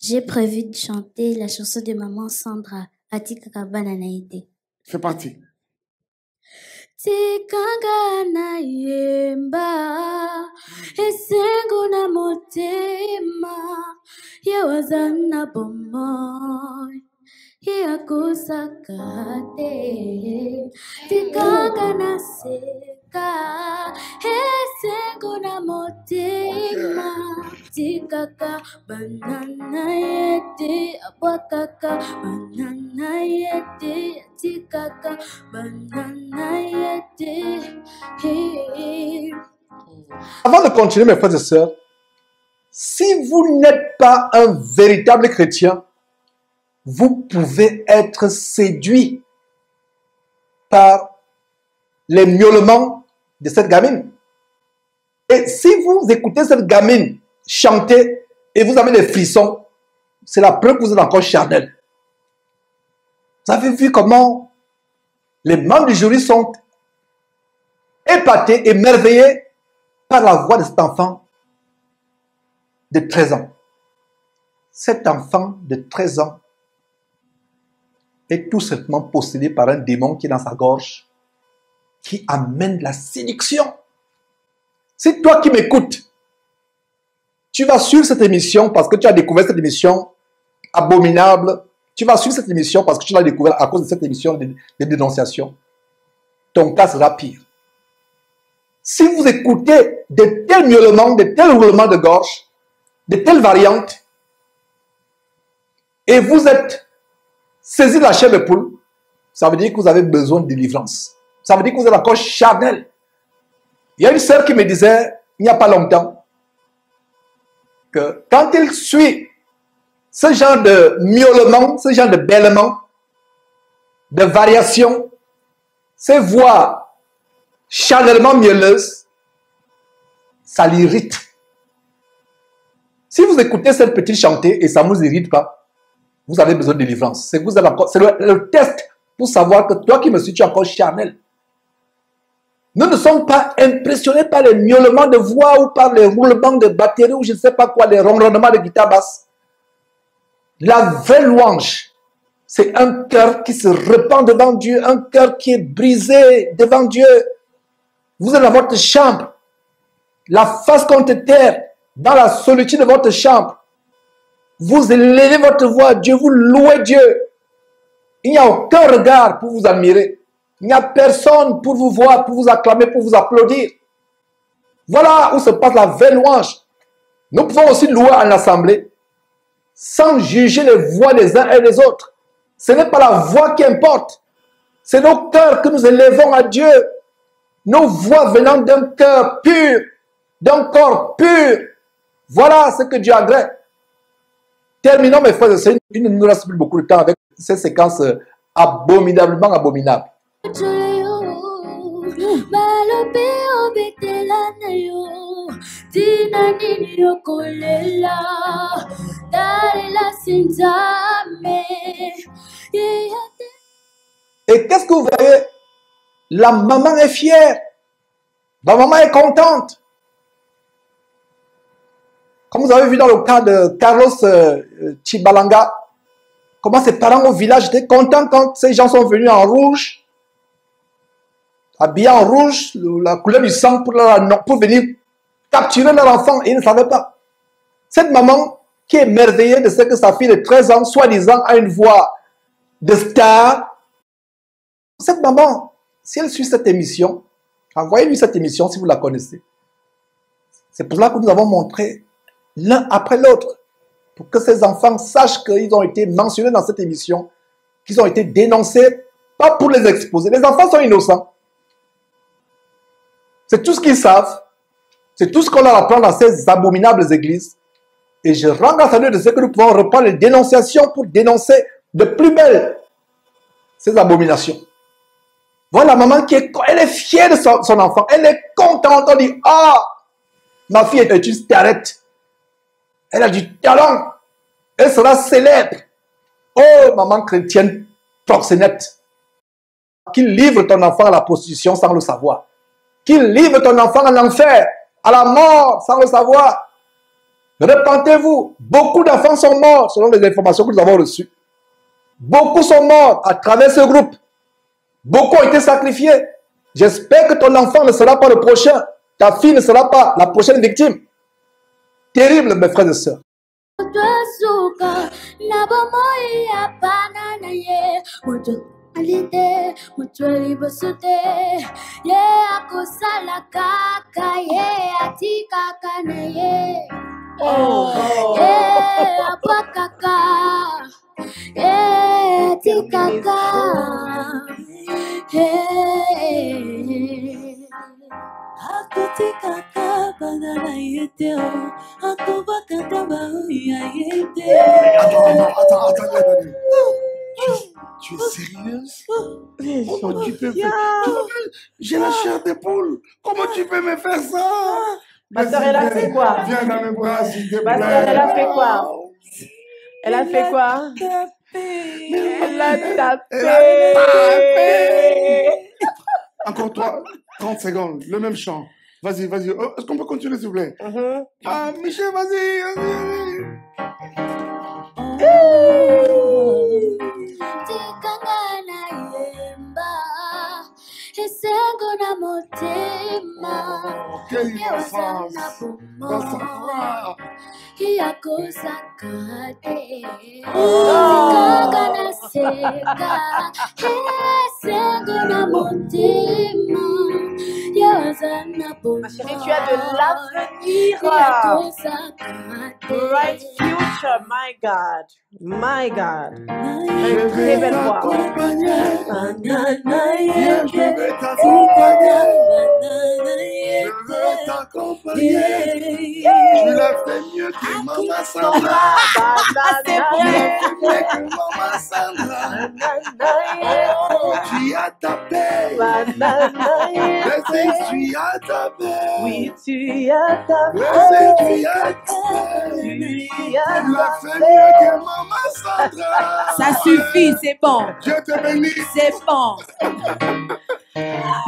J'ai prévu de chanter la chanson de maman Sandra, Atika Kabananaïté. C'est parti. Tikanga yemba esengo na motema yewazana bomoy yakusakate tikanga na seka esengo na motema tikaka banana yete abwakaka banana yete tikaka banana yete. Avant de continuer, mes frères et sœurs, si vous n'êtes pas un véritable chrétien, vous pouvez être séduit par les miaulements de cette gamine. Et si vous écoutez cette gamine chanter et vous avez des frissons, c'est la preuve que vous êtes encore charnel. Vous avez vu comment les membres du jury sont épatés, émerveillés par la voix de cet enfant de 13 ans. Cet enfant de 13 ans est tout simplement possédé par un démon qui est dans sa gorge, qui amène la séduction. C'est toi qui m'écoutes. Tu vas suivre cette émission parce que tu as découvert cette émission abominable. Tu vas suivre cette émission parce que tu l'as découvert à cause de cette émission de dénonciation. Ton cas sera pire. si vous écoutez de tels miaulements, de tels roulements de gorge, de telles variantes, et vous êtes saisi de la chair de poule, ça veut dire que vous avez besoin de délivrance. Ça veut dire que vous êtes encore charnel. Il y a une sœur qui me disait, il n'y a pas longtemps, que quand il suit ce genre de miaulement, ce genre de bêlement, de variation, ces voix charnellement mielleuses, ça l'irrite. Si vous écoutez cette petite chantée et ça ne vous irrite pas, vous avez besoin de délivrance. C'est le test pour savoir que toi qui me suis, tu es encore charnel. Nous ne sommes pas impressionnés par les miaulements de voix ou par les roulements de batterie ou je ne sais pas quoi, les ronronnements de guitare basse. La vraie louange, c'est un cœur qui se répand devant Dieu, un cœur qui est brisé devant Dieu. Vous êtes dans votre chambre, la face contre terre, dans la solitude de votre chambre. Vous élevez votre voix à Dieu, vous louez Dieu. Il n'y a aucun regard pour vous admirer. Il n'y a personne pour vous voir, pour vous acclamer, pour vous applaudir. Voilà où se passe la vraie louange. Nous pouvons aussi louer en assemblée sans juger les voix des uns et des autres. Ce n'est pas la voix qui importe. C'est nos cœurs que nous élevons à Dieu. Nos voix venant d'un cœur pur, d'un corps pur. Voilà ce que Dieu agrée. Terminons mes frères et sœurs. Il ne nous reste plus beaucoup de temps avec ces séquences abominablement abominables. Et qu'est-ce que vous voyez? La maman est fière. La maman est contente. Comme vous avez vu dans le cas de Carlos Chibalanga, comment ses parents au village étaient contents quand ces gens sont venus en rouge, habillés en rouge, la couleur du sang pour venir capturer leur enfant, et ils ne savaient pas. Cette maman qui est émerveillée de ce que sa fille de 13 ans, soi-disant, a une voix de star. Cette maman, si elle suit cette émission, envoyez-lui cette émission si vous la connaissez. C'est pour cela que nous avons montré l'un après l'autre, pour que ces enfants sachent qu'ils ont été mentionnés dans cette émission, qu'ils ont été dénoncés, pas pour les exposer. Les enfants sont innocents. C'est tout ce qu'ils savent. C'est tout ce qu'on leur apprend dans ces abominables églises. Et je rends grâce à Dieu de ce que nous pouvons reprendre les dénonciations pour dénoncer de plus belle ces abominations. Voilà la maman qui est, elle est fière de son enfant. Elle est contente. On dit, ah, ma fille est une starette. Elle a du talent. Elle sera célèbre. Oh, maman chrétienne proxénète. Qu'il livre ton enfant à la prostitution sans le savoir. Qu'il livre ton enfant en enfer, à la mort sans le savoir. Repentez-vous. Beaucoup d'enfants sont morts selon les informations que nous avons reçues. Beaucoup sont morts à travers ce groupe. Beaucoup ont été sacrifiés. J'espère que ton enfant ne sera pas le prochain. Ta fille ne sera pas la prochaine victime. Terrible, mes frères et sœurs. Tu es sérieuse? Comment tu peux faire? J'ai la chair de poule. Comment tu peux me faire ça? Ma soeur, elle a fait quoi? Viens dans mes bras, s'il te plaît. Ma soeur, elle a fait quoi? Elle a fait quoi? Elle a tapé. Encore 30 secondes, le même chant. Vas-y, vas-y. Oh, est-ce qu'on peut continuer, s'il vous plaît? Ah, Michel, vas-y, vas-y. Quelle innocence! Ma chérie, tu as de l'avenir. Bright future, my God. My God. Une très belle voix. Je vais t'accompagner. Tu l'as fait mieux que Maman Sandra. Tu l'as fait mieux que Maman Sandra. Oh, tu as tapé. Tu as tapé. Oui, tu as tapé. Tu as tapé. Tu l'as fait mieux que Maman Sandra. Ça suffit, c'est bon. Dieu te bénisse. C'est bon.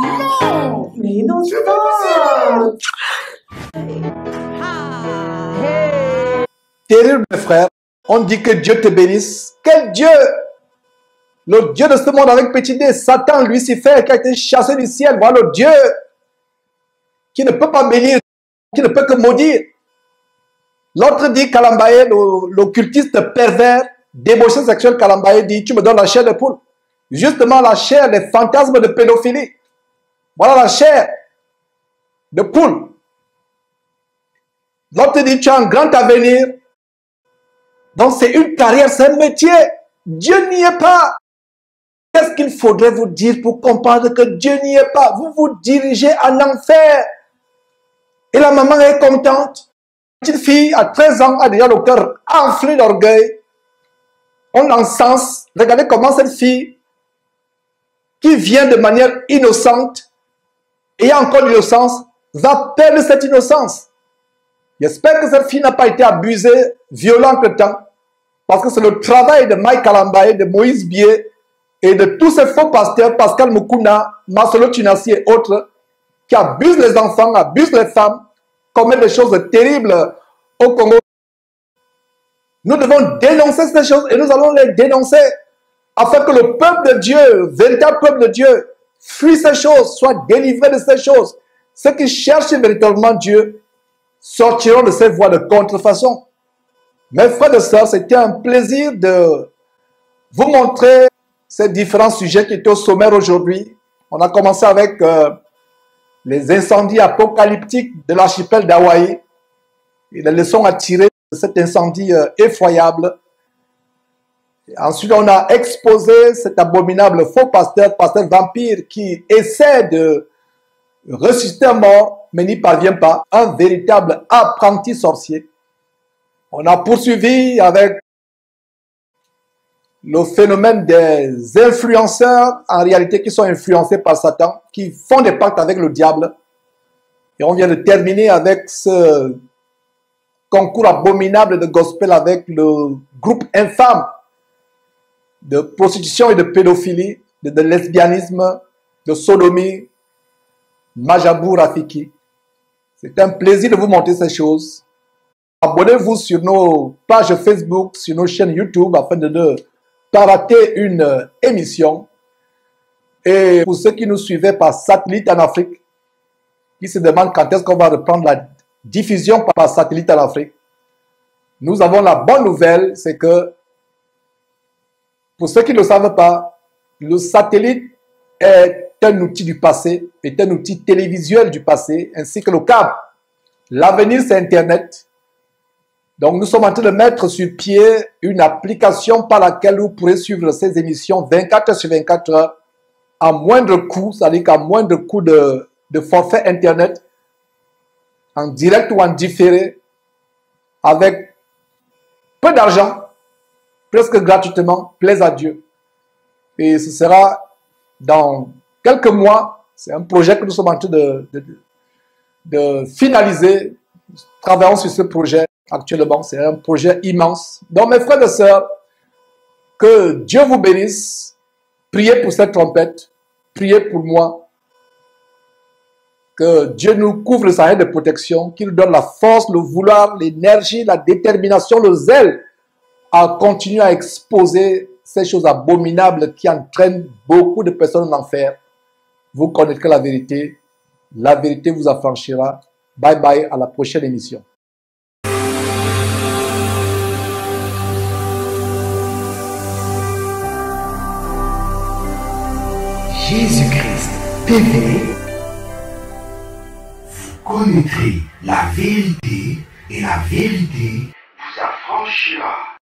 Non. Mais non, Je veux pas. Terrible, mes frères. On dit que Dieu te bénisse. Quel Dieu? Le Dieu de ce monde avec petit d, Satan, Lucifer, qui a été chassé du ciel. Voilà le Dieu qui ne peut pas bénir, qui ne peut que maudire. L'autre dit, Kalambaye, l'occultiste pervers, débauché sexuel Kalambaye dit, tu me donnes la chair de poule. Justement, la chair des fantasmes de pédophilie. Voilà la chair de poule. L'autre dit, tu as un grand avenir. Donc, c'est une carrière, c'est un métier. Dieu n'y est pas. Qu'est-ce qu'il faudrait vous dire pour comprendre que Dieu n'y est pas? Vous vous dirigez en enfer. Et la maman est contente. Une petite fille à 13 ans a déjà le cœur enflé d'orgueil. On l'encense. Regardez comment cette fille, qui vient de manière innocente, et a encore l'innocence, va perdre cette innocence. J'espère que cette fille n'a pas été abusée, violente le temps, parce que c'est le travail de Mike Kalambaye, de Moïse Bié, et de tous ces faux pasteurs, Pascal Mukuna, Marcelo Tunasi et autres, qui abusent les enfants, abusent les femmes, commettent des choses terribles au Congo. Nous devons dénoncer ces choses et nous allons les dénoncer afin que le peuple de Dieu, véritable peuple de Dieu, fuit ces choses, soit délivré de ces choses. Ceux qui cherchent véritablement Dieu sortiront de ces voies de contrefaçon. Mes frères et sœurs, c'était un plaisir de vous montrer ces différents sujets qui étaient au sommaire aujourd'hui. On a commencé avec les incendies apocalyptiques de l'archipel d'Hawaï et les leçons à tirer de cet incendie effroyable. Et ensuite, on a exposé cet abominable faux pasteur vampire qui essaie de ressusciter un mort, mais n'y parvient pas. Un véritable apprenti sorcier. On a poursuivi avec le phénomène des influenceurs, en réalité qui sont influencés par Satan, qui font des pactes avec le diable. Et on vient de terminer avec ce concours abominable de gospel avec le groupe infâme de prostitution et de pédophilie, de lesbianisme, de sodomie, Majabou Rafiki. C'est un plaisir de vous montrer ces choses. Abonnez-vous sur nos pages Facebook, sur nos chaînes YouTube, afin de ne pas rater une émission. Et pour ceux qui nous suivaient par satellite en Afrique, qui se demandent quand est-ce qu'on va reprendre la diffusion par satellite en Afrique, nous avons la bonne nouvelle, c'est que, pour ceux qui ne le savent pas, le satellite est un outil du passé, est un outil télévisuel du passé, ainsi que le câble. L'avenir, c'est Internet. Donc, nous sommes en train de mettre sur pied une application par laquelle vous pourrez suivre ces émissions 24 sur 24 heures à moindre coût, c'est-à-dire qu'à moindre coût de forfait Internet, en direct ou en différé, avec peu d'argent, presque gratuitement, plaise à Dieu. Et ce sera dans quelques mois, c'est un projet que nous sommes en train de finaliser. Nous travaillons sur ce projet actuellement, c'est un projet immense. Donc mes frères et sœurs, que Dieu vous bénisse, priez pour cette trompette, priez pour moi, que Dieu nous couvre de sa haie de protection, qu'il nous donne la force, le vouloir, l'énergie, la détermination, le zèle à continuer à exposer ces choses abominables qui entraînent beaucoup de personnes en enfer. Vous connaîtrez la vérité vous affranchira. Bye bye, à la prochaine émission. Jésus-Christ TV, connaîtrez la vérité et la vérité vous affranchira.